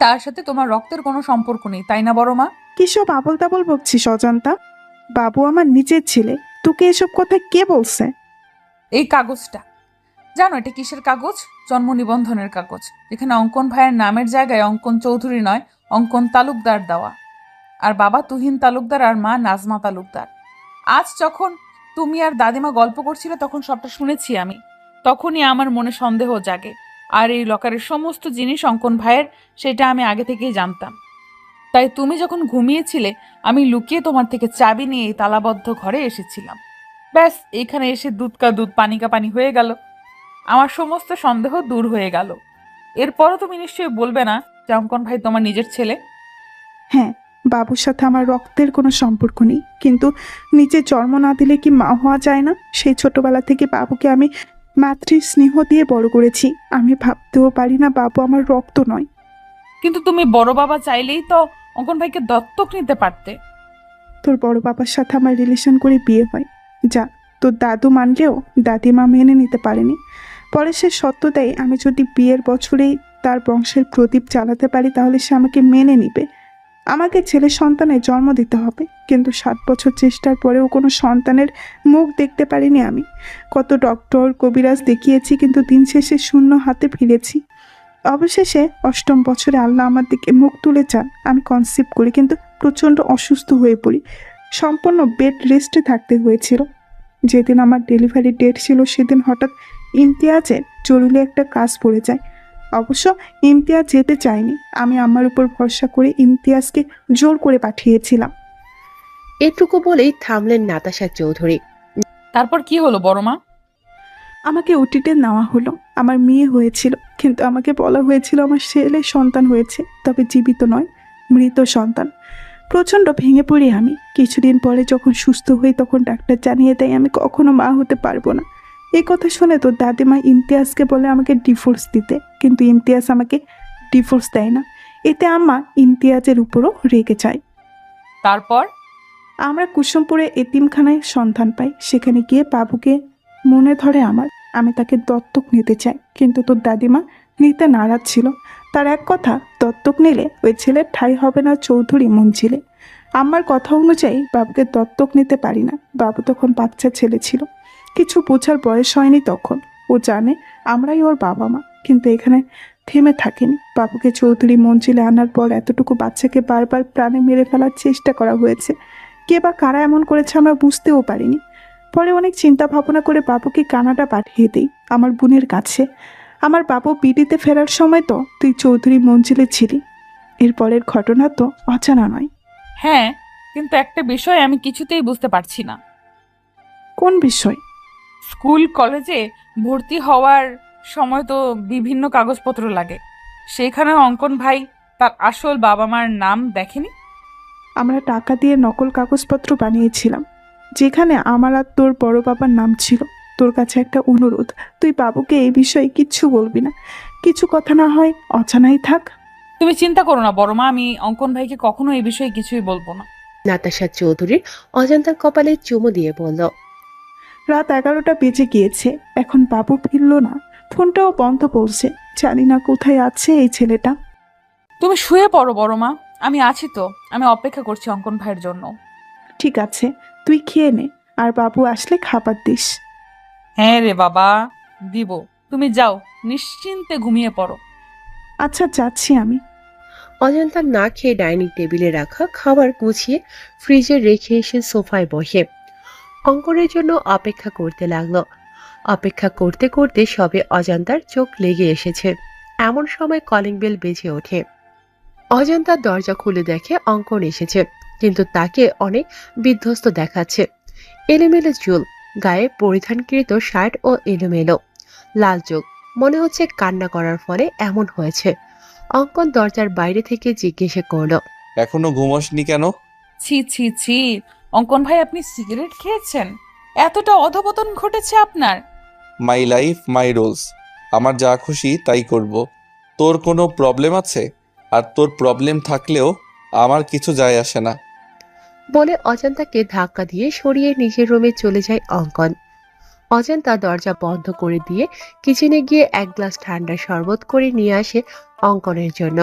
তার সাথে তোমার রক্তের কোনো সম্পর্ক নেই, তাই না বড় মা? কিসব আবল তাবল বকছিস অজন্তা? বাবু আমার নিজের ছেলে, তোকে এসব কথা কে বলছে? এই কাগজটা, জানো এটা কিসের কাগজ? জন্ম নিবন্ধনের কাগজ, যেখানে অঙ্কন ভাইয়ের নামের জায়গায় অঙ্কন চৌধুরী নয়, অঙ্কন তালুকদার দেওয়া। আর বাবা তুহিন তালুকদার আর মা নাজমা তালুকদার। আজ যখন তুমি আর দাদিমা গল্প করছিলে তখন সবটা শুনেছি আমি। তখনই আমার মনে সন্দেহ জাগে। আর এই লকারের সমস্ত জিনিস অঙ্কন ভাইয়ের, সেটা আমি আগে থেকেই জানতাম। তাই তুমি যখন ঘুমিয়েছিলে আমি লুকিয়ে তোমার থেকে চাবি নিয়ে এই তালাবদ্ধ ঘরে এসেছিলাম। ব্যাস, এইখানে এসে দুধ কা দুধ পানি কা পানি হয়ে গেল। আমার সমস্ত সন্দেহ দূর হয়ে গেল। এরপরও তুমি নিশ্চয়ই বলবে না যে অঙ্কন ভাই তোমার নিজের ছেলে? হ্যাঁ, বাবুর সাথে আমার রক্তের কোনো সম্পর্ক নেই, কিন্তু নিজে জন্ম না দিলে কি মা হওয়া যায় না? সেই ছোটবেলা থেকে বাবুকে আমি মাতৃ স্নেহ দিয়ে বড় করেছি। আমি ভাবতেও পারি না বাবু আমার রক্ত নয়। কিন্তু তুমি বড় বাবা চাইলেই তো অঙ্কন ভাইকে দত্তক নিতে পারতে। তোর বড় বাবার সাথে আমার রিলেশন করে বিয়ে হয়, যা তোর দাদু মানলেও দাদিমা মেনে নিতে পারেনি। পরে সে সত্য দেয়, আমি যদি বিয়ের বছরেই তার বংশের প্রদীপ জ্বালাতে পারি তাহলে সে আমাকে মেনে নিবে। আমাকে ছেলে সন্তানের জন্ম দিতে হবে, কিন্তু 7 বছর চেষ্টার পরেও কোনো সন্তানের মুখ দেখতে পারিনি আমি। কত ডক্টর কবিরাজ দেখিয়েছি, কিন্তু দিন শেষে শূন্য হাতে ফিরেছি। অবশেষে 8ম বছরে আল্লাহ আমার দিকে মুখ তুলে চান। আমি কনসিভ করি, কিন্তু প্রচণ্ড অসুস্থ হয়ে পড়ি। সম্পূর্ণ বেড রেস্টে থাকতে হয়েছিল। যেদিন আমার ডেলিভারি ডেট ছিল সেদিন হঠাৎ ইমতিয়াজের জরুরি একটা কাজ পড়ে যায়। অবশ্য ইমতিয়াজ যেতে চায়নি, আমি আমার উপর ভরসা করে ইমতিয়াজকে জোর করে পাঠিয়েছিলাম। এটুকু বলেই থামলেন নাতাশা চৌধুরী। তারপর কি হলো বড় মা? আমাকে ওটিতে নেওয়া হলো। আমার মেয়ে হয়েছিল, কিন্তু আমাকে বলা হয়েছিল আমার ছেলে সন্তান হয়েছে, তবে জীবিত নয়, মৃত সন্তান। প্রচণ্ড ভেঙে পড়ি আমি। কিছুদিন পরে যখন সুস্থ হই তখন ডাক্তার জানিয়ে দেয় আমি কখনো মা হতে পারবো না। এই কথা শুনে তো দাদিমা ইমতিয়াজকে বলে আমাকে ডিভোর্স দিতে, কিন্তু ইমতিয়াজ আমাকে ডিভোর্স দেয় না। এতে আম্মা ইমতিয়াজের উপরও রেগে যায়। তারপর? আমরা কুসুমপুরে এতিমখানায় সন্ধান পাই। সেখানে গিয়ে বাবুকে মনে ধরে আমার। আমি তাকে দত্তক নিতে চাই, কিন্তু তোর দাদিমা নিতে নারাজ ছিল। তার এক কথা, দত্তক নিলে ওই ছেলের ঠাঁই হবে না চৌধুরী মঞ্জিলে। আমার কথা অনুযায়ী বাবুকে দত্তক নিতে পারি না। বাবু তখন বাচ্চা ছেলে ছিল, কিছু বোঝার বয়স হয়নি তখন। ও জানে আমরাই ওর বাবা মা, কিন্তু এখানে থেমে থাকেনি। বাবুকে চৌধুরী মঞ্জিলে আনার পর এতটুকু বাচ্চাকে বারবার প্রাণে মেরে ফেলার চেষ্টা করা হয়েছে। কে বা কারা এমন করেছে আমরা বুঝতেও পারিনি। পরে অনেক চিন্তা ভাবনা করে বাবুকে কানাডা পাঠিয়ে দিই আমার বোনের কাছে। আমার বাবু বিডিতে ফেরার সময় তো তুই চৌধুরী মঞ্জিলে ছিলি। এরপরের ঘটনা তো অজানা নয়। হ্যাঁ, কিন্তু একটা বিষয় আমি কিছুতেই বুঝতে পারছি না। কোন বিষয়? স্কুল কলেজে ভর্তি হওয়ার সময় তো বিভিন্ন কাগজপত্র লাগে, সেখানে অঙ্কন ভাই তার আসল বাবা মার নাম দেখেনি? আমরা টাকা দিয়ে নকল কাগজপত্র বানিয়েছিলাম, যেখানে আমার আর তোর বড় বাবার নাম ছিল। তোর কাছে একটা অনুরোধ, তুই বাবুকে এই বিষয়ে কিচ্ছু বলবি না। কিছু কথা না হয় অজানাই থাক। তুমি চিন্তা করো না বড় মা, আমি অঙ্কন ভাইকে কখনো এই বিষয়ে কিছুই বলবো না। নাতাশা চৌধুরীর অজান্তার কপালে চুমু দিয়ে বলল। রাত 11টা বেজে গিয়েছে, এখন বাবু ফিরল না। ফোনটাও বন্ধ বলছে। জানি না কোথায় আছে এই ছেলেটা। তুমি শুয়ে পড়ো বড় মা, আমি আছি তো। আমি অপেক্ষা করছি অঙ্কন ভাইয়ের জন্য। ঠিক আছে, তুই খেয়ে নে, আর বাবু আসলে খাবার দিস। হ্যাঁ রে বাবা, দিব। তুমি যাও, নিশ্চিন্তে ঘুমিয়ে পড়ো। আচ্ছা, যাচ্ছি আমি। অজন্তা না খেয়ে ডাইনিং টেবিলে রাখা খাবার গুছিয়ে ফ্রিজে রেখে এসে সোফায় বসে অঙ্কনের জন্য অপেক্ষা করতে লাগলো। অপেক্ষা করতে করতে সবে অজান্তার চোখ লেগে এসেছে। এমন সময় কলিং বেল বেজে ওঠে। অজান্তা দরজা খুলে দেখে অঙ্কন এসেছে, কিন্তু তাকে অনেক বিধ্বস্ত দেখাচ্ছে। এলোমেলো চুল, গায়ে পরিধানকৃত শার্ট ও এলোমেলো, লাল চোখ, মনে হচ্ছে কান্না করার ফলে এমন হয়েছে। অঙ্কন দরজার বাইরে থেকে জিজ্ঞেস করলো, এখনো ঘুমোসনি কেন? ছি ছি ছি, অঙ্কন ভাই আপনি সিগারেট খেয়েছেন? এতটা অধপতন ঘটেছে আপনার? মাই লাইফ মাই রুলস, আমার যা খুশি তাই করব। তোর কোনো প্রবলেম আছে? আর তোর প্রবলেম থাকলেও আমার কিছু যায় আসে না। বলে অজান্তাকে ধাক্কা দিয়ে সরিয়ে নিজের রুমে চলে যায় অঙ্কন। অজান্তা দরজা বন্ধ করে দিয়ে কিচেনে গিয়ে এক গ্লাস ঠান্ডা শরবত করে নিয়ে আসে অঙ্কনের জন্য।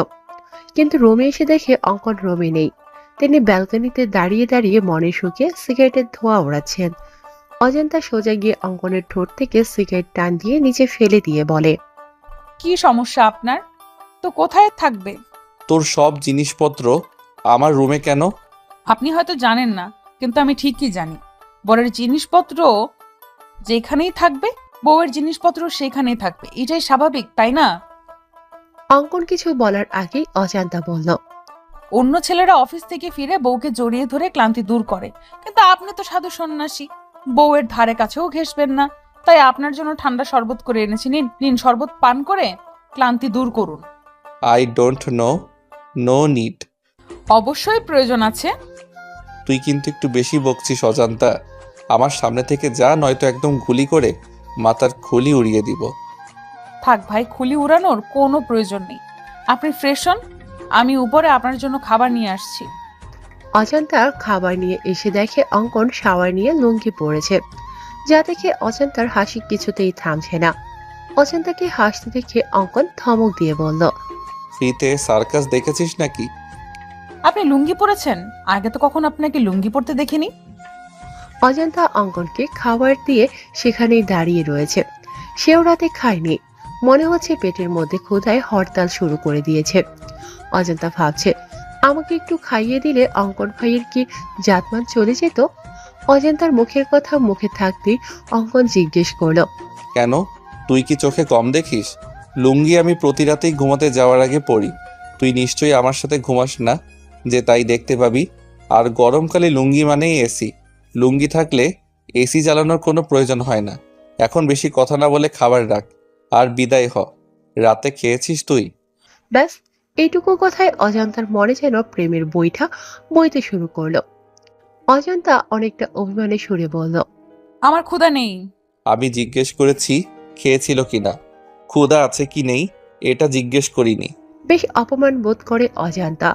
কিন্তু রুমে এসে দেখে অঙ্কন রুমে নেই। তিনি ব্যালকনিতে দাঁড়িয়ে দাঁড়িয়ে মনে সুখে সিগারেটের ধোঁয়া ওড়াচ্ছেন। অজান্তা সোজা গিয়ে অঙ্কনের ঠোঁট থেকে সিগারেট টান দিয়ে নিচে ফেলে দিয়ে বলে, কি সমস্যা আপনার? তো কোথায় থাকবে? তোর সব জিনিসপত্র আমার রুমে কেন? আপনি হয়তো জানেন না, কিন্তু আমি ঠিকই জানি। বরের জিনিসপত্র যেখানেই থাকবে, বউয়ের জিনিসপত্র সেখানেই থাকবে। এটাই স্বাভাবিক, তাই না? অঙ্কন কিছু বলার আগেই অজান্তা বলল, অন্য ছেলেরা অফিস থেকে ফিরে বউকে জড়িয়ে ধরে ক্লান্তি দূর করে, কিন্তু আপনি তো সাধু সন্ন্যাসী, বউয়ের ধারে কাছেও ঘেঁষবেন না। তাই আপনার জন্য ঠান্ডা শরবত করে এনেছি, নিন নিন, শরবত পান করে ক্লান্তি দূর করুন। I don't know, no need. অবশ্যই প্রয়োজন আছে। তুই কিন্তু একটু বেশি বকছিস অজান্তা। আমার সামনে থেকে যা, নয়তো একদম গুলি করে মাথার খুলি উড়িয়ে দিব। থাক ভাই, খুলি উড়ানোর কোনো প্রয়োজন নেই। আপনি ফ্রেশ হন, আমি উপরে আপনার জন্য খাবার নিয়ে আসছি। অজান্তা খাবার নিয়ে এসে দেখে অঙ্কন শাওয়ার নিয়ে লুঙ্গি পড়েছে। যা দেখে অজান্তার হাসি কিছুতেই থামছে না। অজান্তাকে হাসতে দেখে অঙ্কন ধমক দিয়ে বলল, ফ্রিতে সার্কাস দেখেছিস নাকি? আপনি লুঙ্গি পরেছেন? আগে তো কখন আপনাকে লুঙ্গি পরতে দেখিনি। অজান্তা অঙ্কনকে খাবার দিয়ে সেখানেই দাঁড়িয়ে রয়েছে। সেও রাতে খায়নি, মনে হচ্ছে পেটের মধ্যে ক্ষুধায় হরতাল শুরু করে দিয়েছে। অজান্তা ভাবছে, আমাকে একটু খাইয়ে দিলে অঙ্কন ভাইয়ের কি জাতমান চলে যেত। অজান্তার মুখের কথা মুখে থাকতেই অঙ্কন জিজ্ঞেস করলো, কেন, তুই কি চোখে কম দেখিস? লুঙ্গি আমি প্রতি রাতেই ঘুমাতে যাওয়ার আগে পরি। তুই নিশ্চয়ই আমার সাথে ঘুমাস না, যে তাই দেখতে পাবি। আর গরমকালে লুঙ্গি মানেই এসি। লুঙ্গি থাকলে এসি জ্বালানোর কোনো প্রয়োজন হয় না। এখন বেশি কথা না বলে খাবার রাখ আর বিদায় হ। রাতে খেয়েছিস তুই? ব্যাস এইটুকু কথায় অজান্তার মনে যেন প্রেমের বইটা বইতে শুরু করলো। অজান্তা অনেকটা অভিমানে সুরে বলল, আমার ক্ষুধা নেই। আমি জিজ্ঞেস করেছি খেয়েছিল কিনা, ক্ষুধা আছে কি নেই এটা জিজ্ঞেস করিনি। বেশ অপমান বোধ করে অজান্তা।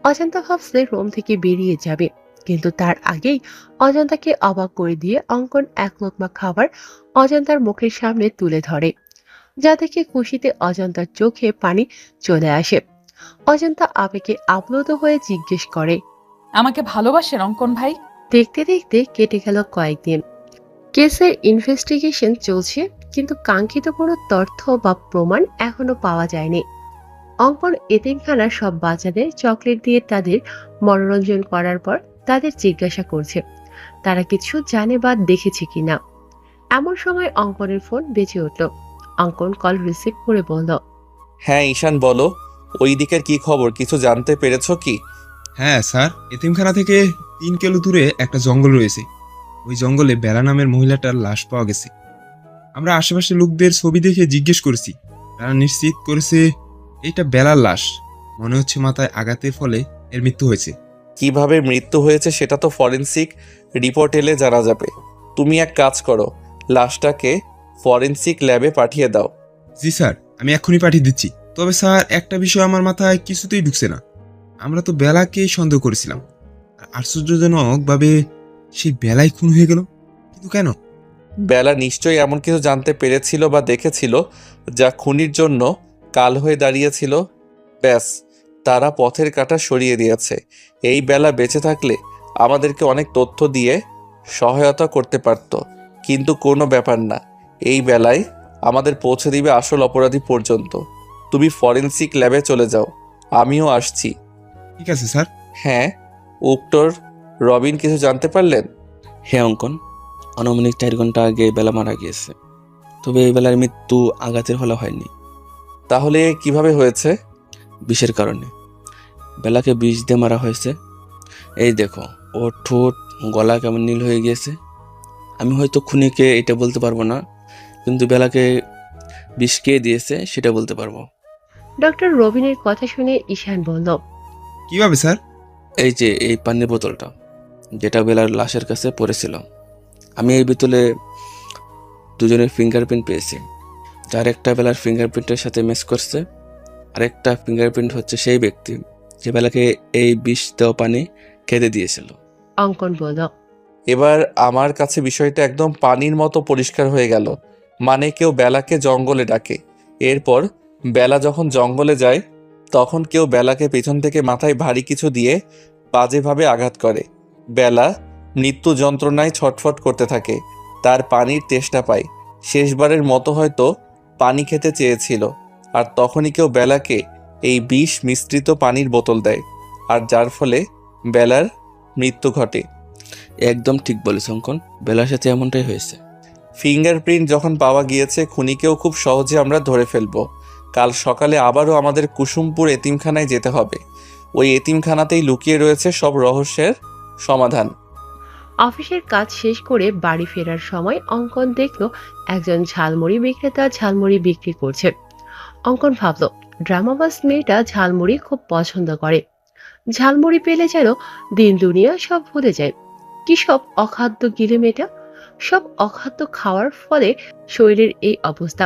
অজান্তা ভাবছে রুম থেকে বেরিয়ে যাবে, কিন্তু তার আগেই অজান্তাকে অবাক করে দিয়ে অঙ্কন এক লোকমা খাবার অজান্তার মুখের সামনে তুলে ধরে। যা দেখে খুশিতে অজান্তার চোখে পানি চলে আসে। অজান্তা আবেগে আপ্লুত হয়ে জিজ্ঞেস করে, আমাকে ভালোবাসেন অঙ্কন ভাই? দেখতে দেখতে কেটে গেল কয়েকদিন। কেসের ইনভেস্টিগেশন চলছে, কিন্তু কাঙ্ক্ষিত কোনো তথ্য বা প্রমাণ এখনো পাওয়া যায়নি। অঙ্কন এতিমখানার সব বাচ্চাদের চকলেট দিয়ে তাদের মনোরঞ্জন করার পর তাদের জিজ্ঞাসা করছে তারা কিছু জানে বা দেখেছে কিনা। এমন সময় অঙ্কনের ফোন বেজে উঠল। অঙ্কন কল রিসিভ করে বলল, হ্যাঁ ঈশান বলো, ওই দিকের কি খবর, কিছু জানতে পেরেছো কি? হ্যাঁ স্যার, এতিমখানা থেকে 3 কিলো দূরে একটা জঙ্গল রয়েছে। ওই জঙ্গলে বেলা নামের মহিলাটার লাশ পাওয়া গেছে। আমরা আশেপাশের লোকদের ছবি দেখে জিজ্ঞেস করেছি, তারা নিশ্চিত করেছে এটা বেলার লাশ। মনে হচ্ছে মাথায় আঘাতের ফলে এর মৃত্যু হয়েছে। কিভাবে মৃত্যু হয়েছে সেটা তো ফরেনসিক রিপোর্ট এলে জানা যাবে। তুমি এক কাজ করো, লাশটাকে ফরেনসিক ল্যাবে পাঠিয়ে দাও। জি স্যার, আমি এক্ষুনি পাঠিয়ে দিচ্ছি। তবে স্যার, একটা বিষয় আমার মাথায় কিছুতেই ঢুকছে না। আমরা তো বেলাকেই সন্দেহ করেছিলাম, আর আশ্চর্যজনকভাবে সেই বেলাই খুন হয়ে গেল। কিন্তু কেন? বেলা নিশ্চয়ই এমন কিছু জানতে পেরেছিল বা দেখেছিল যা খুনির জন্য কাল হয়ে দাঁড়িয়েছিল। ব্যাস, তারা পথের কাঁটা সরিয়ে দিয়েছে। এই বেলা বেঁচে থাকলে আমাদেরকে অনেক তথ্য দিয়ে সহায়তা করতে পারত, কিন্তু কোনো ব্যাপার না। এই বেলায় আমাদের পৌঁছে দিবে আসল অপরাধী পর্যন্ত। তুমি ফরেনসিক ল্যাবে চলে যাও, আমিও আসছি। ঠিক আছে স্যার। হ্যাঁ, উক্টর রবিন কিছু জানতে পারলেন? হ্যাঁ অঙ্কন, আনুমানিক 4 ঘন্টা আগে বেলা মারা গিয়েছে। তবে এই বেলার মৃত্যু আঘাতের ফলে হয়নি। তাহলে কিভাবে হয়েছে? বিষের কারণে। বেলাকে বিষ দিয়ে মারা হয়েছে। এই দেখো, ওর ঠোঁট গলা কেমন নীল হয়ে গিয়েছে। আমি হয়তো খুনিকে এটা বলতে পারবো না, কিন্তু বেলাকে বিষ কে দিয়েছে সেটা বলতে পারবো। ডক্টর রবিনের কথা শুনে ঈশান বলল, কিভাবে স্যার? এই যে এই পানির বোতলটা, যেটা বেলার লাশের কাছে পড়েছিল, আমি এই বোতলে দুজনের ফিঙ্গারপ্রিন্ট পেয়েছি। যার একটা বেলার ফিঙ্গারপ্রিন্টের সাথে ম্যাচ করছে, আরেকটা ফিঙ্গারপ্রিন্ট হচ্ছে সেই ব্যক্তি যে বেলাকে এই বিষ দেওয়া পানি খেতে দিয়েছিল। অঙ্কন বলল, এবার আমার কাছে বিষয়টা একদম পানির মতো পরিষ্কার হয়ে গেল। মানে কেউ বেলাকে জঙ্গলে ডাকে, এরপর বেলা যখন জঙ্গলে যায় তখন কেউ বেলাকে পেছন থেকে মাথায় ভারী কিছু দিয়ে বাজেভাবে আঘাত করে। বেলা মৃত্যু যন্ত্রণায় ছটফট করতে থাকে। তার পানির তেষ্টা পায়। শেষবারের মতো হয়তো পানি খেতে চেয়েছিল। আর তখনই কেউ বেলাকে এই বিষ মিশ্রিত পানির বোতল দেয়, আর যার ফলে বেলার মৃত্যু ঘটে। একদম ঠিক বলেছ অঙ্কন, বেলার সাথে এমনটাই হয়েছে। ফিঙ্গারপ্রিন্ট যখন পাওয়া গিয়েছে, খুনিকেও খুব সহজে আমরা ধরে ফেলবো। কাল সকালে আবারও আমাদের কুসুমপুর এতিমখানায় যেতে হবে। ওই এতিমখানাতেই লুকিয়ে রয়েছে সব রহস্যের সমাধান। অফিসের কাজ শেষ করে বাড়ি ফেরার সময় অঙ্কন দেখলো একজন ঝালমুড়ি বিক্রেতা ঝালমুড়ি বিক্রি করছে। অঙ্কন ভাবলো ড্রামাবাজ মেয়েটা ঝালমুড়ি খুব পছন্দ করে। ঝালমুড়ি পেলে যেন দিন দুনিয়া সব ভুলে যায়। কি সব অখাদ্য গিলে মেয়েটা! সব অখাদ্য খাওয়ার ফলে শরীরের এই অবস্থা।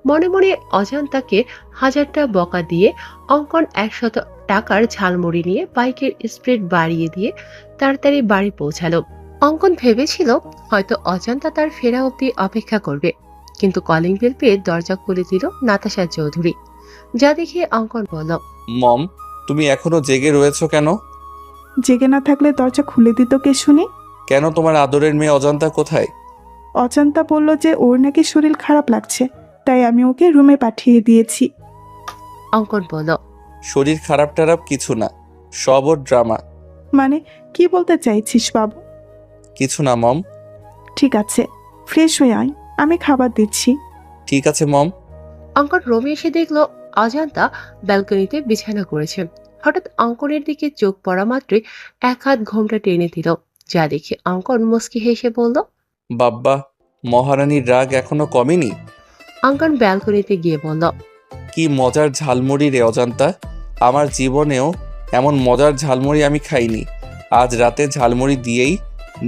মনে মনে অজান্তাকে হাজারটা বকা দিয়ে অঙ্কন 100 টাকার ঝালমুড়ি নিয়ে বাইকের স্পিড বাড়িয়ে দিয়ে তাড়াতাড়ি বাড়ি পৌঁছালো। অঙ্কন ভেবেছিল হয়তো অজান্তা তার ফেরা অবধি অপেক্ষা করবে, কিন্তু কলিং বেল পেয়ে দরজা খুলে দিল নাতাশা চৌধুরী। যা দেখে অঙ্কন বলল, মম, তুমি এখনো জেগে রয়েছো কেন? জেগে না থাকলে দরজা খুলে দিত কে শুনি? কেন, তোমার আদরের মেয়ে অজান্তা কোথায়? অজান্তা বলল যে ওর নাকি শরীর খারাপ লাগছে, তাই আমি ওকে রুমে পাঠিয়ে দিয়েছি। অঙ্কন বলল, শরীর খারাপ টারাপ কিছু না, সব ওর ড্রামা। মানে কি বলতে চাইছিস বাবু? কিছু না মম। ঠিক আছে, ফ্রেশ হয়ে আয়, আমি খাবার দিচ্ছি। ঠিক আছে মম। অঙ্কন রুমে এসে দেখলো অজান্তা ব্যালকনিতে বিছানা করেছে। হঠাৎ অঙ্কনের দিকে চোখ পড়া মাত্রই এক হাত ঘোমটা টেনে দিল। যা দেখে অঙ্কন মুচকি হেসে বলল, বাব্বা, মহারানীর রাগ এখনো কমেনি? অঙ্কন ব্যালকনিতে গিয়ে বলল, কি মজার ঝালমুড়ি রে অজান্তা! আমার জীবনেও এমন মজার ঝালমুড়ি আমি খাইনি। আজ রাতে ঝালমুড়ি দিয়েই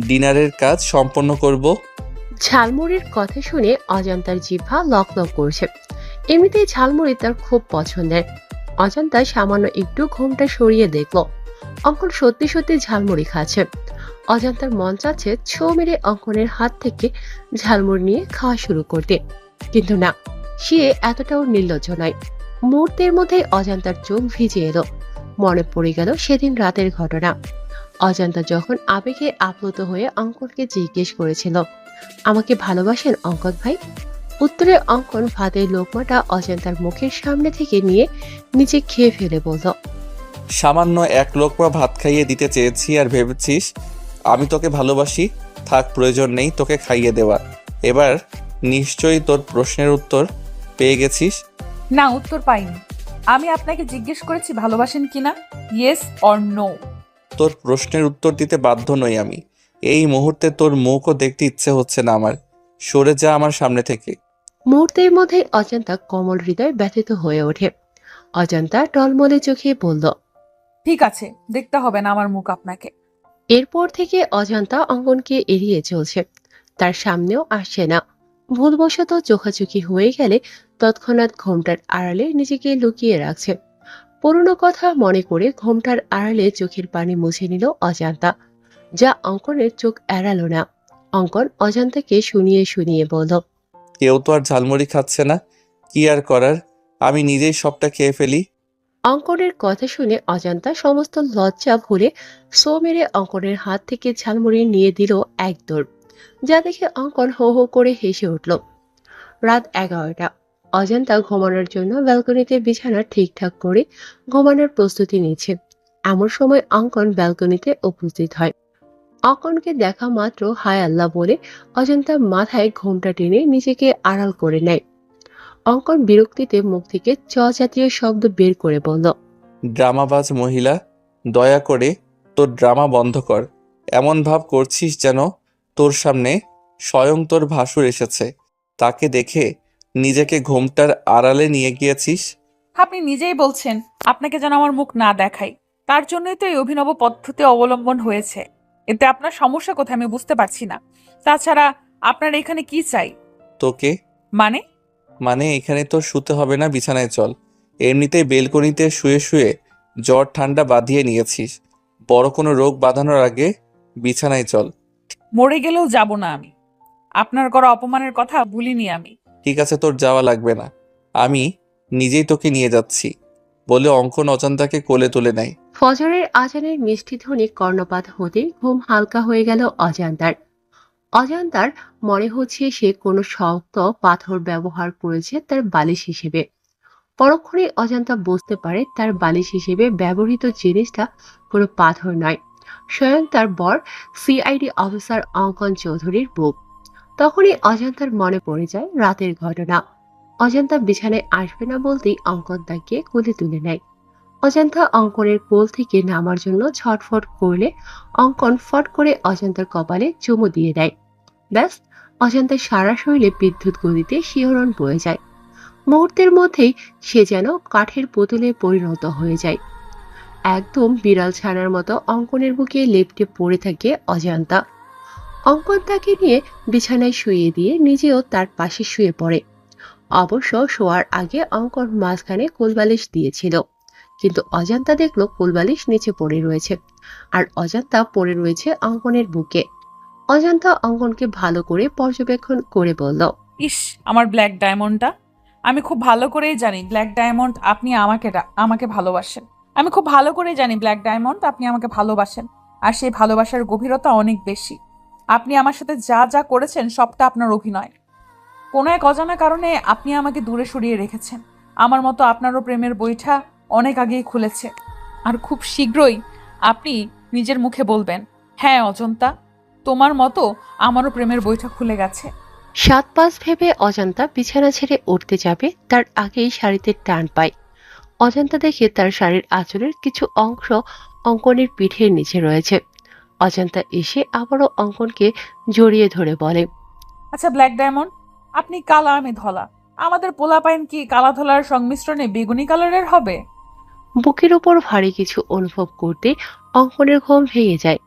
ডিনারের কাজ সম্পন্ন করব। ঝালমুড়ির কথা শুনে অজান্তার জিহ্বা লক লক করছে। এমনিতেই ঝালমুড়ি তার খুব পছন্দের। অজান্তা সামান্য একটু ঘোমটা সরিয়ে দেখলো অঙ্কন সত্যি সত্যি ঝালমুড়ি খাচ্ছে। অজান্তার মন চাচ্ছে ছো মেরে অঙ্কনের হাত থেকে ঝালমুড়ি নিয়ে খাওয়া শুরু করতে, কিন্তু না, সে এতটাও নির্লজ্জ নয়। মুহূর্তের মধ্যেই অজান্তার চোখ ভিজে এলো। মনে পড়ে গেল সেদিন রাতের ঘটনা। অজান্তা যখন আবেগে আপ্লুত হয়ে অঙ্কনকে জিজ্ঞেস করেছিল, আমাকে ভালোবাসেন অঙ্কন ভাই? উত্তরে অঙ্কন ভাতের লোকমাটা অজান্তার মুখের সামনে থেকে নিয়ে নিচে খেয়ে ফেলে বলল, সামান্য এক লোকমা ভাত খাইয়ে দিতে চেয়েছি আর ভেবেছিস আমি তোকে ভালোবাসি? থাক, প্রয়োজন নেই তোকে খাইয়ে দেওয়া। এবার নিশ্চয়ই তোর প্রশ্নের উত্তর পেয়ে গেছিস। না, উত্তর পাইনি। আমি আপনাকে জিজ্ঞেস করেছি ভালোবাসেন কিনা, ইয়েস অর নো। তোর প্রশ্নের উত্তর দিতে বাধ্য নই আমি। এই মুহূর্তে তোর মুখও দেখতে ইচ্ছে হচ্ছে না আমার। সরে যা আমার সামনে থেকে। মুহূর্তের মধ্যেই অজান্তা কোমল হৃদয় ব্যথিত হয়ে ওঠে। অজান্তা টলমলে চোখে বলল, ঠিক আছে, দেখতে হবে না আমার মুখ আপনাকে। এরপর থেকে অজান্তা অঙ্কনকে এড়িয়ে চলছে, তার সামনেও আসছে না। ভুলবশত চোখাচোখি হয়ে গেলে তৎক্ষণাৎ ঘোমটার আড়ালে নিজেকে লুকিয়ে রাখছে। পুরনো কথা মনে করে ঘোমটার আড়ালে চোখের পানি মুছে নিল অজান্তা, যা অঙ্কনের চোখ এড়ালো না। অঙ্কন অজান্তাকে শুনিয়ে শুনিয়ে বলল, কেউ তো আর ঝালমুড়ি খাচ্ছে না, কি আর করার, আমি নিজেই সবটা খেয়ে ফেলি। অঙ্কনের কথা শুনে অজান্তা সমস্ত লজ্জা ভুলে সো মেরে অঙ্কনের হাত থেকে ঝালমুড়ি নিয়ে দিল এক দৌড়, যা দেখে অঙ্কন হো হো করে হেসে উঠল। রাত 11টা। অজান্তা ঘুমানোর জন্য ব্যালকনিতে বিছানা ঠিকঠাক করে ঘুমানোর প্রস্তুতি নিচ্ছে। এমন সময় অঙ্কন ব্যালকনিতে উপস্থিত হয়। অঙ্কনকে দেখা মাত্র হায় আল্লাহ বলে অজান্তা মাথায় ঘোমটা টেনে নিজেকে আড়াল করে নেয়। অঙ্কন বিরক্তিতে মুখ থেকে চ জাতীয় শব্দ বের করে বলল, ড্রামাবাজ মহিলা, দয়া করে তোর ড্রামা বন্ধ কর। এমন ভাব করছিস যেন তোর সামনে স্বয়ং তোর ভাসুর এসেছে, তাকে দেখে নিজেকে ঘোমটার আড়ালে নিয়ে গিয়েছিস। আপনি নিজেই বলছেন আপনাকে যেন আমার মুখ না দেখাই, তার জন্যই তো এই অভিনব পদ্ধতি অবলম্বন হয়েছে। এতে আপনার সমস্যা কোথায় আমি বুঝতে পারছি না। তাছাড়া আপনার এখানে কি চাই? তোকে মানে? মানে এখানে তো শুতে হবে না, বিছানায় চল। এমনিতেই বেলকনিতে শুয়ে শুয়ে জ্বর ঠান্ডা বাঁধিয়ে নিয়েছিস, বড় কোনো রোগ বাঁধানোর আগে বিছানায় চল। মরে গেলেও যাব না আমি। আপনার করা অপমানের কথা ভুলিনি আমি। ঠিক আছে, তোর যাওয়া লাগবে না, আমি নিজেই তোকে নিয়ে যাচ্ছি। বলে অঙ্কন অজান্তাকে কোলে তুলে নেয়। ফজরের আজানের মিষ্টি ধ্বনি কর্ণপাত হতেই ঘুম হালকা হয়ে গেল অজান্তার। অজান্তার মনে হচ্ছে সে কোনো শক্ত পাথর ব্যবহার করেছে তার বালিশ হিসেবে। পরক্ষণে অজান্তা বুঝতে পারে তার বালিশ হিসেবে ব্যবহৃত জিনিসটা কোনো পাথর নয়, স্বয়ং তার বর সিআইডি অফিসার অঙ্কন চৌধুরীর বুক। তখনই অজান্তার মনে পড়ে যায় রাতের ঘটনা। অজান্তা বিছানায় আসবে না বলতেই অঙ্কন তাকে কোলে তুলে নেয়। অজান্তা অঙ্কনের কোল থেকে নামার জন্য ছটফট করলে অঙ্কন ফট করে অজান্তার কপালে চুমু দিয়ে দেয়। ব্যাস, অজান্তার সারা শরীরে বিদ্যুৎ গতিতে শিহরণ বয়ে যায়। মুহূর্তের মধ্যেই সে যেন কাঠের পুতুলে পরিণত হয়ে যায়। একদম বিড়াল ছানার মতো অঙ্কনের বুকে লেপ্টে পড়ে থাকে অজান্তা। অঙ্কন তাকে নিয়ে বিছানায় শুইয়ে দিয়ে নিজেও তার পাশে শুয়ে পড়ে। অবশ্য শোয়ার আগে অঙ্কন মাঝখানে কোলবালিশ দিয়েছিল, কিন্তু অজান্তা দেখলো কোলবালিশ নিচে পড়ে রয়েছে, আর অজান্তা পড়ে রয়েছে অঙ্কনের বুকে। অজান্তা অঙ্কনকে ভালো করে পর্যবেক্ষণ করে বলল, ইস, আমার ব্ল্যাক ডায়মন্ডটা। আমি খুব ভালো করেই জানি ব্ল্যাক ডায়মন্ড আপনি আমাকে ভালোবাসেন। আমি খুব ভালো করেই জানি ব্ল্যাক ডায়মন্ড আপনি আমাকে ভালোবাসেন, আর সেই ভালোবাসার গভীরতা অনেক বেশি। আপনি আমার সাথে যা যা করেছেন সবটা আপনার অভিনয়। কোনো এক অজানা কারণে আপনি আমাকে দূরে সরিয়ে রেখেছেন। আমার মতো আপনারও প্রেমের বইটা অনেক আগেই খুলেছে, আর খুব শীঘ্রই আপনি নিজের মুখে বলবেন, হ্যাঁ অজন্তা, তোমার মতো আমারও প্রেমের বইটা খুলে গেছে। 7-5 ভেবে অজান্তা বিছানা ছেড়ে উঠতে যাবে, তার আগেই শাড়িতে টান পায়। অজান্তা দেখে তার শাড়ির আঁচলের কিছু অংশ অঙ্কনের পিঠের নিচে রয়েছে। অজান্তা এসে আবারও অঙ্কনকে জড়িয়ে ধরে বলে, আচ্ছা ব্ল্যাক ডায়মন্ড, আপনি কালা আমি ধলা, আমাদের পোলাপাইন কি কালা ধলার সংমিশ্রণে বেগুনি কালারের হবে? বুকের উপর ভারী কিছু অনুভব করতে অঙ্কনের ঘুম ভেঙে যায়।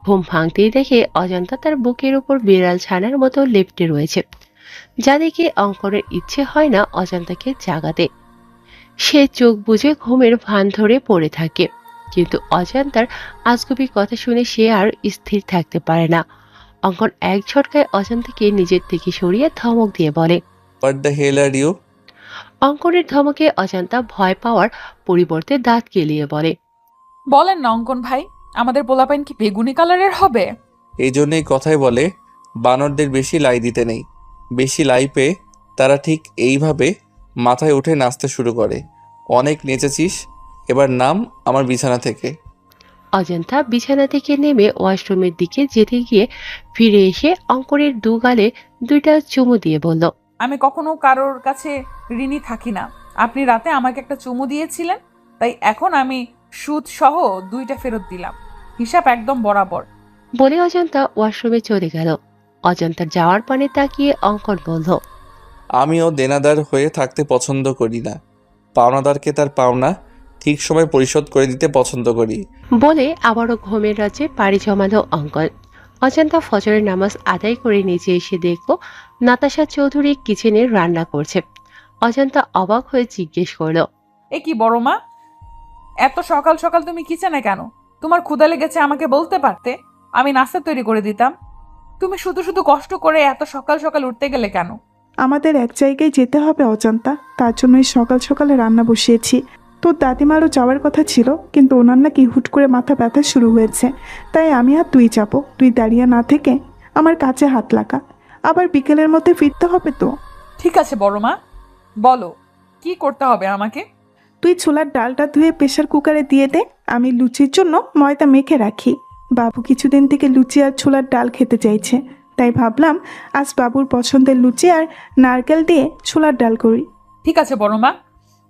ঘুম ভাঙতেই দেখে অজান্তা তার বুকের উপর বিড়াল ছানার মতো লেপ্টে রয়েছে, যা দেখে অঙ্কনের ইচ্ছে হয় না অজান্তাকে জাগাতে। সে চোখ বুজে ঘুমের ভান ধরে পড়ে থাকে, কিন্তু অজান্তার আজগুবি কথা শুনে সে আর স্থির থাকতে পারে না। অঙ্কন এক ঝটকায় অজান্তাকে নিজের থেকে সরিয়ে ধমক দিয়ে বলে, what the hell are you? অঙ্কনের ধমকে অজান্তা ভয় পাওয়ার পরিবর্তে দাঁত কেলিয়ে বলে, বলেন না অঙ্কন ভাই, আমাদের পোলাপাইন কি বেগুনি কালারের হবে? এই জন্যই কথাই বলে বানরদের বেশি লাই দিতে নেই। বেশি লাই পেয়ে তারা ঠিক এইভাবে মাথায় উঠে নাচতে শুরু করে। অনেক নেচেছিস, এবার নাম আমার বিছানা থেকে। অজান্তা বিছানা থেকে নেমে ওয়াশরুমের দিকে যেতে গিয়ে ফিরে এসে অঙ্কনের দু গালে 2টা চুমু দিয়ে বলল, আমি কখনো কারোর কাছে ঋণী থাকি না। আপনি রাতে আমাকে একটা চুমু দিয়েছিলেন, তাই এখন আমি সুদ সহ 2টা ফেরত দিলাম। হিসাব একদম বরাবর। বলে অজান্তা ওয়াশরুমে চলে গেল। অজান্তার যাওয়ার পানে তাকিয়ে অঙ্কন বলল, আমিও দেনাদার হয়ে থাকতে পছন্দ করি না। পাওনাদারকে তার পাওনা ঠিক সময় পরিশোধ করে দিতে পছন্দ করি। বলে আবারও ঘুমের রাজ্যে পাড়ি জমালো অঙ্কন। অজান্তা ফজরের নামাজ আদায় করে নিচে এসে দেখল নাতাশা চৌধুরী কিচেনে রান্না করছে। অজান্তা অবাক হয়ে জিজ্ঞেস করলো, এ কি বড় মা, এত সকাল সকাল তুমি কিচেনে কেন? তোমার ক্ষুধা লেগেছে আমাকে বলতে পারতে, আমি নাস্তা তৈরি করে দিতাম। তুমি শুধু শুধু কষ্ট করে এত সকাল সকাল উঠতে গেলে কেন? আমাদের এক জায়গায় যেতে হবে অজান্তা, তার জন্যই সকাল সকালে রান্না বসিয়েছি। তোর দাদিমারও যাওয়ার কথা ছিল, কিন্তু ওনার নাকি হুট করে মাথা ব্যথা শুরু হয়েছে। তাই আমি আর তুই যাবো। তুই দাঁড়িয়ে না থেকে আমার কাছে হাত লাগা, আবার বিকেলের মধ্যে ফিরতে হবে তো। ঠিক আছে বড় মা, বলো কি করতে হবে আমাকে? তুই ছোলার ডালটা ধুয়ে প্রেশার কুকারে দিয়ে দে, আমি লুচির জন্য ময়দা মেখে রাখি। বাবু কিছুদিন থেকে লুচি আর ছোলার ডাল খেতে চাইছে, তাই ভাবলাম আজ বাবুর পছন্দের লুচি আর নারকেল দিয়ে ছোলার ডাল করি। ঠিক আছে বড় মা,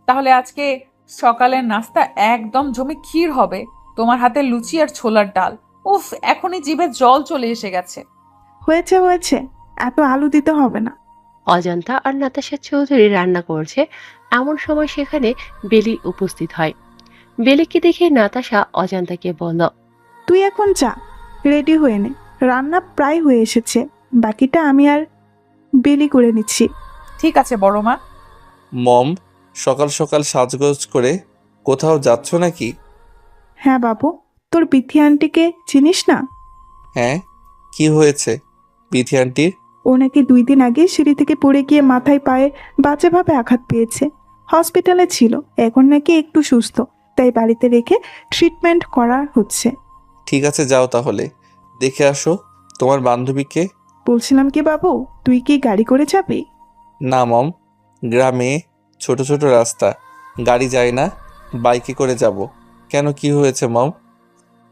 তাহলে আজকে সকালের নাস্তা একদম জমে ক্ষীর হবে। তোমার হাতে লুচি আর ছোলার ডাল, উফ, এখনই জিভে জল চলে এসে গেছে। হয়েছে হয়েছে, এত আলু দিতে হবে না। অজান্তা আর নাতাশা চৌধুরী রান্না করছে, এমন সময় সেখানে বেলি উপস্থিত হয়। বেলিকে দেখে নাতাশা অজান্তাকে বলল, তুই এখন যা, রেডি হয়ে নে, রান্না প্রায় হয়ে এসেছে, বাকিটা আমি আর বেলি করে নিচ্ছি। ঠিক আছে বড় মা। মম, সকাল সকাল সাজগোজ করে কোথাও যাচ্ছ নাকি? হ্যাঁ বাবু, তোর বিথি আন্টিকে চিনিস না? হ্যাঁ, কি হয়েছে বিথি আন্টির? ও নাকি 2 দিন আগে সিঁড়ি থেকে পড়ে গিয়ে মাথায় পায়ে বাজেভাবে আঘাত পেয়েছে। হসপিটালে ছিল, এখন নাকি একটু সুস্থ, তাই বাড়িতে রেখে ট্রিটমেন্ট করা হচ্ছে। ঠিক আছে, যাও তাহলে। দেখে আসো তোমার বান্ধবীকে। বলছিলাম কি বাবু, তুই কি গাড়ি করে যাবি? না মম, গ্রামে ছোট ছোট রাস্তা, গাড়ি যায় না, বাইকে করে যাব। কেন, কি হয়েছে মম?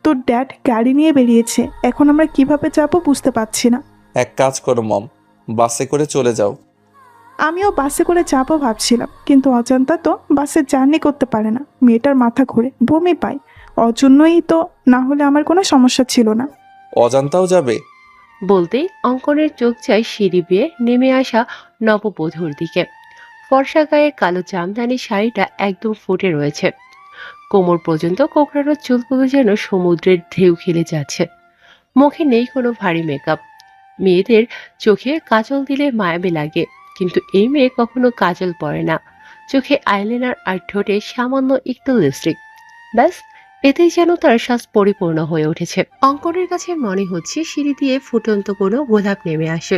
তোর ড্যাড গাড়ি নিয়ে বেরিয়েছে, এখন আমরা কিভাবে যাব বুঝতে পারছি না। এক কাজ করো মম, বাসে করে চলে যাও। আমিও বাসে করে যাবো ভাবছিলাম, কিন্তু অজান্তা তো বাসে জার্নি করতে পারে না, মেয়েটার মাথা ঘুরে বমি পায়। ওর জন্যই তো, না হলে আমার কোনো সমস্যা ছিল না। অজান্তাও যাবে? বলতেই অঙ্কনের চোখ যায় সিঁড়ি বেয়ে নেমে আসা নববধূর দিকে। ফর্সা গায়ের কালো জামদানি শাড়িটা একদম ফুটে রয়েছে, কোমর পর্যন্ত কোকড়ানো চুলগুলো যেন সমুদ্রের ঢেউ খেলে যাচ্ছে। মুখে নেই কোনো ভারী মেকআপ। মেয়েদের চোখে কাজল দিলে মায়াবী লাগে, কিন্তু এই মেয়ে কখনো কাজল পরে না। চোখে আইলাইনার আর ঠোঁটে সামান্য একটু লিপস্টিক, ব্যাস, এতেই যেন তার শ্বাস পরিপূর্ণ হয়ে উঠেছে। অঙ্কনের কাছে মনে হচ্ছে সিঁড়ি দিয়ে ফুটন্ত কোনো গোলাপ নেমে আসে।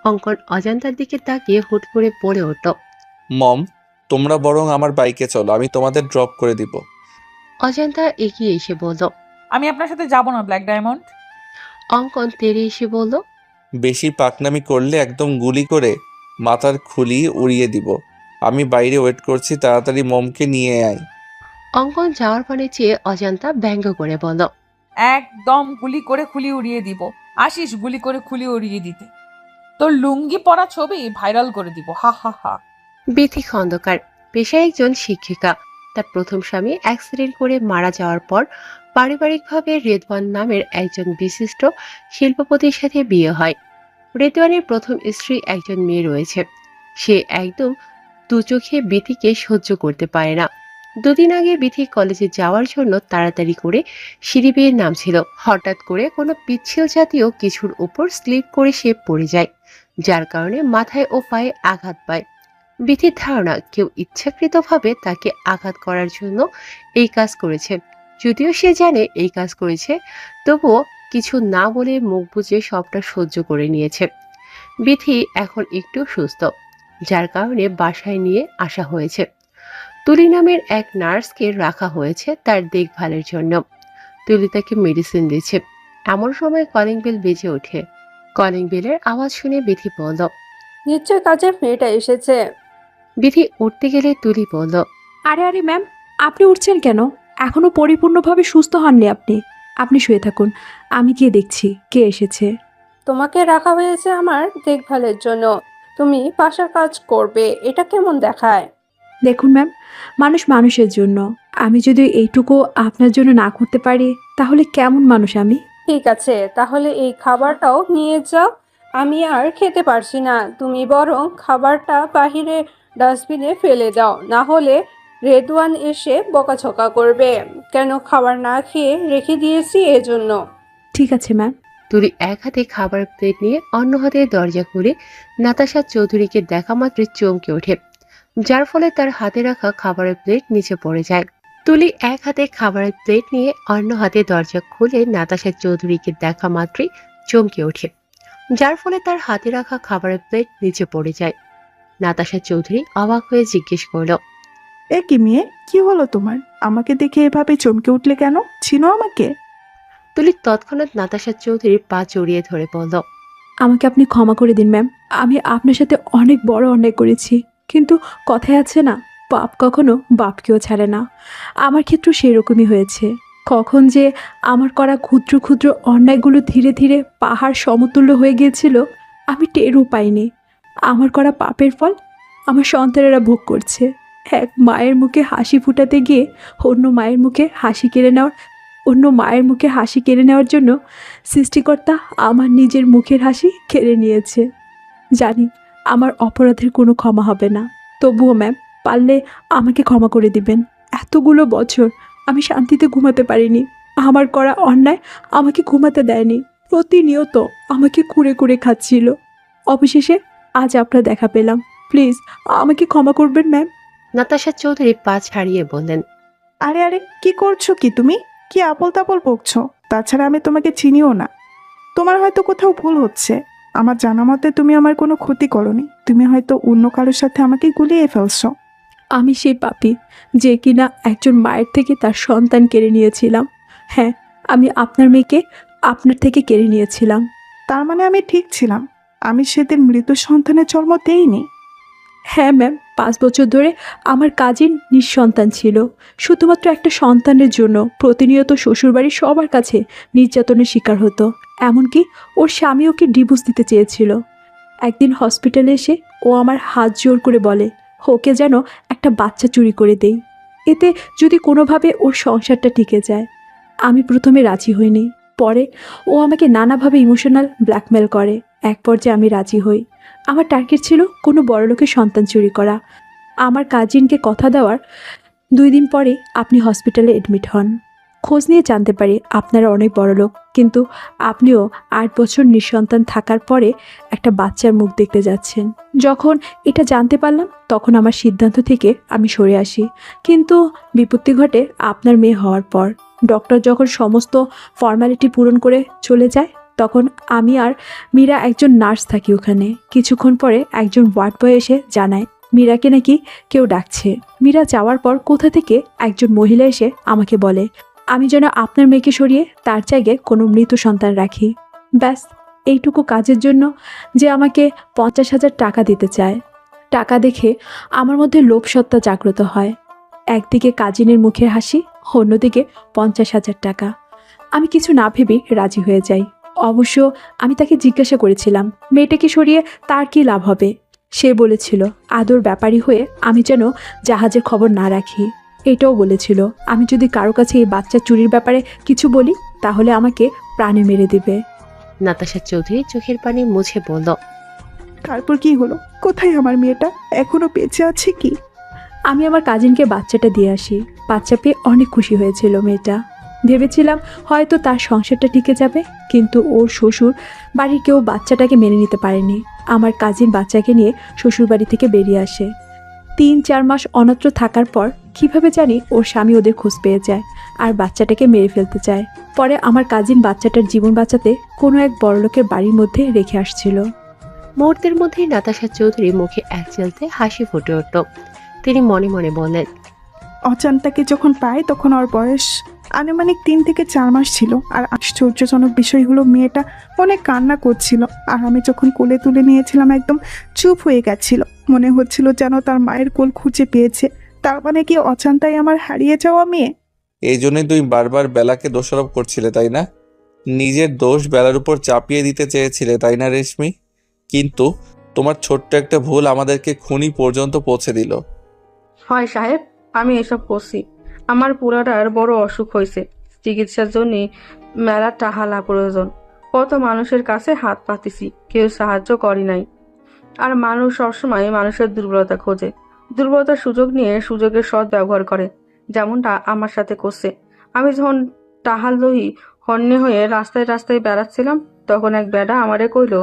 অঙ্কন অজান্তার দিকে তাকিয়ে হুট করে পড়ে উঠল। মম, তোমরা বরং আমার বাইকে চলো, আমি তোমাদের ড্রপ করে দিব। অজান্তা এগিয়ে এসে বলল। আমি আপনার সাথে যাব না ব্ল্যাক ডায়মন্ড। অঙ্কন তেড়ে এসে বলল। বেশি পাকনামি করলে একদম গুলি করে মাথার খুলি উড়িয়ে দিব। আমি বাইরে ওয়েট করছি, তাড়াতাড়ি মমকে নিয়ে আয়। অঙ্কন যাওয়ার পানে চেয়ে অজান্তা ব্যঙ্গ করে বলল। একদম গুলি করে খুলি উড়িয়ে দিব। আসিস গুলি করে খুলি উড়িয়ে দিতে, তোর লুঙ্গি পরা ছবি ভাইরাল করে দিব, হা হা হা। বিথি খন্দকার, পেশায় একজন শিক্ষিকা। তার প্রথম স্বামী অ্যাক্সিডেন্ট করে মারা যাওয়ার পর পারিবারিকভাবে রেদওয়ান নামের একজন বিশিষ্ট শিল্পপতির সাথে বিয়ে হয়। রেদওয়ানের প্রথম স্ত্রী একজন মেয়ে রয়েছে। সে একদম দু চোখে বিথিকে সহ্য করতে পারে না। দুদিন আগে বিথি কলেজে যাওয়ার জন্য তাড়াতাড়ি করে সিঁড়ি বেয়ে নামছিল, হঠাৎ করে কোনো পিচ্ছিল জাতীয় কিছুর উপর স্লিপ করে সে পড়ে যায়, যার কারণে মাথায় ও পায়ে আঘাত পায়। বিথির ধারণা কেউ ইচ্ছাকৃতভাবে তাকে আঘাত করার জন্য এই কাজ করেছে। যদিও সে জানে এই কাজ করেছে, তবুও কিছু না বলে মুখ বুজে সবটা সহ্য করে নিয়েছে। বিথি এখন একটু সুস্থ, যার কারণে বাসায় নিয়ে আসা হয়েছে। তুলি নামের এক নার্সকে রাখা হয়েছে তার দেখভালের জন্য। তুলি তাকে মেডিসিন দিচ্ছে। এমন সময় কলিং বেল বেজে ওঠে। কলিং বেলের আওয়াজ শুনে বিথি বলল। নিশ্চয় কাজের মেয়েটা এসেছে। বিথি উঠতে গেলে তুলি বলল। আরে আরে ম্যাম, আপনি উঠছেন কেন? এখনো পরিপূর্ণভাবে সুস্থ হননি আপনি। আপনি শুয়ে থাকুন, আমি গিয়ে দেখছি কে এসেছে। তোমাকে রাখা হয়েছে আমার দেখভালের জন্য, তুমি বাসার কাজ করবে, এটা কেমন দেখায়? দেখুন ম্যাম, মানুষ মানুষের জন্য। আমি যদি এইটুকু আপনার জন্য না করতে পারি, তাহলে কেমন মানুষ আমি? ঠিক আছে, তাহলে এই খাবারটাও নিয়ে যাও, আমি আর খেতে পারছি না। তুমি বরং খাবারটা বাহিরে ডাস্টবিনে ফেলে দাও, না হলে রেদওয়ান এসে বকাঝকা করবে। কেন খাবার না খেয়ে রেখে দিয়েছি এজন্য। ঠিক আছে ম্যাম। তুলি এক হাতে খাবার প্লেট নিয়ে অন্য হাতে দরজা খুলে নাতাশা চৌধুরীকে দেখা মাত্র চমকে ওঠে, যার ফলে তার হাতে রাখা খাবারের প্লেট নিচে পড়ে যায়। তুলি এক হাতে খাবারের প্লেট নিয়ে অন্য হাতে দরজা খুলে নাতাশা চৌধুরীকে দেখা মাত্রই চমকে ওঠে, যার ফলে তার হাতে রাখা খাবারের প্লেট নিচে পড়ে যায়। নাতাশা চৌধুরী অবাক হয়ে জিজ্ঞেস করল। এ কি মেয়ে, কি হলো তোমার? আমাকে দেখে এভাবে চমকে উঠলে কেন? চিনো আমাকে? তুলি তৎক্ষণাৎ নাতাশা চৌধুরীর পা জড়িয়ে ধরে বলল। আমাকে আপনি ক্ষমা করে দিন ম্যাম, আমি আপনার সাথে অনেক বড় অন্যায় করেছি, কিন্তু কথায় আছে না, পাপ কখনো বাপকেও ছাড়ে না। আমার ক্ষেত্রেও সেরকমই হয়েছে। কখন যে আমার করা ক্ষুদ্র ক্ষুদ্র অন্যায়গুলো ধীরে ধীরে পাহাড় সমতুল্য হয়ে গিয়েছিল, আমি টেরও পাইনি। আমার করা পাপের ফল আমার সন্তানেরা ভোগ করছে। এক মায়ের মুখে হাসি ফুটাতে গিয়ে অন্য মায়ের মুখে হাসি কেড়ে নেওয়ার জন্য সৃষ্টিকর্তা আমার নিজের মুখের হাসি কেড়ে নিয়েছে। জানি আমার অপরাধের কোনো ক্ষমা হবে না, তবুও ম্যাম পারলে আমাকে ক্ষমা করে দিবেন। এতগুলো বছর আমি শান্তিতে ঘুমাতে পারিনি। আমার করা অন্যায় আমাকে ঘুমাতে দেয়নি, প্রতিনিয়ত আমাকে কুরে কুরে খাচ্ছিল। অবশেষে আজ আপনার দেখা পেলাম, প্লিজ আমাকে ক্ষমা করবেন ম্যাম। নাতাশা চৌধুরী পা ছাড়িয়ে বললেন। আরে আরে, কি করছো কি তুমি? কি আবল তাবল বকছো? তাছাড়া আমি তোমাকে চিনিও না। তোমার হয়তো কোথাও ভুল হচ্ছে। আমার জানা মতে তুমি আমার কোনো ক্ষতি করনি, তুমি হয়তো অন্য কারোর সাথে আমাকে গুলিয়ে ফেলছো। আমি সেই পাপী যে কিনা একজন মায়ের থেকে তার সন্তান কেড়ে নিয়েছিলাম। হ্যাঁ, আমি আপনার মেয়েকে আপনার থেকে কেড়ে নিয়েছিলাম। তার মানে আমি ঠিক ছিলাম, আমি সেদিন মৃত সন্তানের জন্ম দেইনি। হ্যাঁ ম্যাম, 5 বছর ধরে আমার কাজিন নিঃসন্তান ছিল। শুধুমাত্র একটা সন্তানের জন্য প্রতিনিয়ত শ্বশুরবাড়ির সবার কাছে নির্যাতনের শিকার হতো। এমনকি ওর স্বামী ওকে ডিভোর্স দিতে চেয়েছিল। একদিন হসপিটালে এসে ও আমার হাত জোর করে বলে ওকে যেন একটা বাচ্চা চুরি করে দেই, এতে যদি কোনোভাবে ওর সংসারটা টিকে যায়। আমি প্রথমে রাজি হইনি, পরে ও আমাকে নানাভাবে ইমোশনাল ব্ল্যাকমেল করে। এক পর্যায়ে আমি রাজি হই। আমার টার্গেট ছিল কোনো বড়লোকের সন্তান চুরি করা। আমার কাজিনকে কথা দেওয়ার 2 দিন পরে আপনি হসপিটালে এডমিট হন। খোঁজ নিয়ে জানতে পারি আপনারা অনেক বড়লোক, কিন্তু আপনিও 8 বছর নিঃসন্তান থাকার পরে একটা বাচ্চার মুখ দেখতে যাচ্ছেন। যখন এটা জানতে পারলাম তখন আমার সিদ্ধান্ত থেকে আমি সরে আসি। কিন্তু বিপত্তি ঘটে আপনার মেয়ে হওয়ার পর। ডক্টর যখন সমস্ত ফর্মালিটি পূরণ করে চলে যায়, তখন আমি আর মীরা একজন নার্স থাকি ওখানে। কিছুক্ষণ পরে একজন ওয়ার্ড বয় এসে জানায় মীরাকে নাকি কেউ ডাকছে। মীরা যাওয়ার পর কোথা থেকে একজন মহিলা এসে আমাকে বলে আমি যেন আপনার মেয়েকে সরিয়ে তার জায়গায় কোনো মৃত সন্তান রাখি। ব্যাস, এইটুকু কাজের জন্য যে আমাকে 50,000 টাকা দিতে চায়। টাকা দেখে আমার মধ্যে লোভসত্তা জাগ্রত হয়। একদিকে কাজিনের মুখের হাসি, অন্যদিকে 50,000 টাকা। আমি কিছু না ভেবেই রাজি হয়ে যাই। অবশ্য আমি তাকে জিজ্ঞাসা করেছিলাম মেয়েটাকে সরিয়ে তার কী লাভ হবে। সে বলেছিল আদর ব্যাপারী হয়ে আমি যেন জাহাজের খবর না রাখি। এটাও বলেছিল আমি যদি কারো কাছে এই বাচ্চা চুরির ব্যাপারে কিছু বলি তাহলে আমাকে প্রাণে মেরে দেবে। নাতাশা চৌধুরী চোখের পানি মুছে বলল, তারপর কি হলো? কোথায় আমার মেয়েটা? এখনো বেঁচে আছে কি? আমি আমার কাজিনকে বাচ্চাটা দিয়ে আসি। বাচ্চা পেয়ে অনেক খুশি হয়েছিল মেয়েটা। ভেবেছিলাম হয়তো তার সংসারটা টিকে যাবে, কিন্তু ওর শ্বশুর বাড়ির কেউ বাচ্চাটাকে মেনে নিতে পারেনি। আমার কাজিন বাচ্চাকে নিয়ে শ্বশুরবাড়ি থেকে বেরিয়ে আসে। 3-4 মাস অন্যত্র থাকার পর কিভাবে জানি ওর স্বামী ওদের খোঁজ পেয়ে যায় আর বাচ্চাটাকে মেরে ফেলতে চায়। পরে আমার কাজিন বাচ্চাটার জীবন বাঁচাতে কোনো এক বড়লোকের বাড়ির মধ্যে রেখে আসছিল। মুহূর্তের মধ্যেই নাতাশা চৌধুরী মুখে এক চিলতে হাসি ফুটে উঠল। তিনি মনে মনে বললেন, অচান্তাকে যখন পাই তখন ওর বয়স আনুমানিক 3 থেকে 4 মাস ছিল। আর আশ্চর্যজনক বিষয় হলো মেয়েটা অনেক কান্না করছিল, আর আমি যখন কোলে তুলে নিয়েছিলাম একদম চুপ হয়ে গেছিল। মনে হচ্ছিল যেন তার মায়ের কোল খুঁজে পেয়েছে। তার মানে কি অচান্তাই আমার হারিয়ে যাওয়া মেয়ে? এই জন্যই তুই বারবার বেলাকে দোষারোপ করছিলে, তাই না? নিজের দোষ বেলার উপর চাপিয়ে দিতে চেয়েছিলে, তাই না রেশমি? কিন্তু তোমার ছোট্ট একটা ভুল আমাদেরকে খুনি পর্যন্ত পৌঁছে দিল। হয় সাহেব, আমি এসব করছি। আমার পুরাটার বড় অসুখ হয়েছে, চিকিৎসার জন্য মেলা টাহালা প্রয়োজন। কত মানুষের কাছে হাত পাতিছি, কেউ সাহায্য করি নাই। আর মানুষ সবসময় মানুষের দুর্বলতা খোঁজে, দুর্বলতার সুযোগ নিয়ে সুযোগের সৎ ব্যবহার করে, যেমনটা আমার সাথে করছে। আমি যখন টাহাল দহি হন্যে হয়ে রাস্তায় রাস্তায় বেড়াচ্ছিলাম, তখন এক বেডা আমারে কইল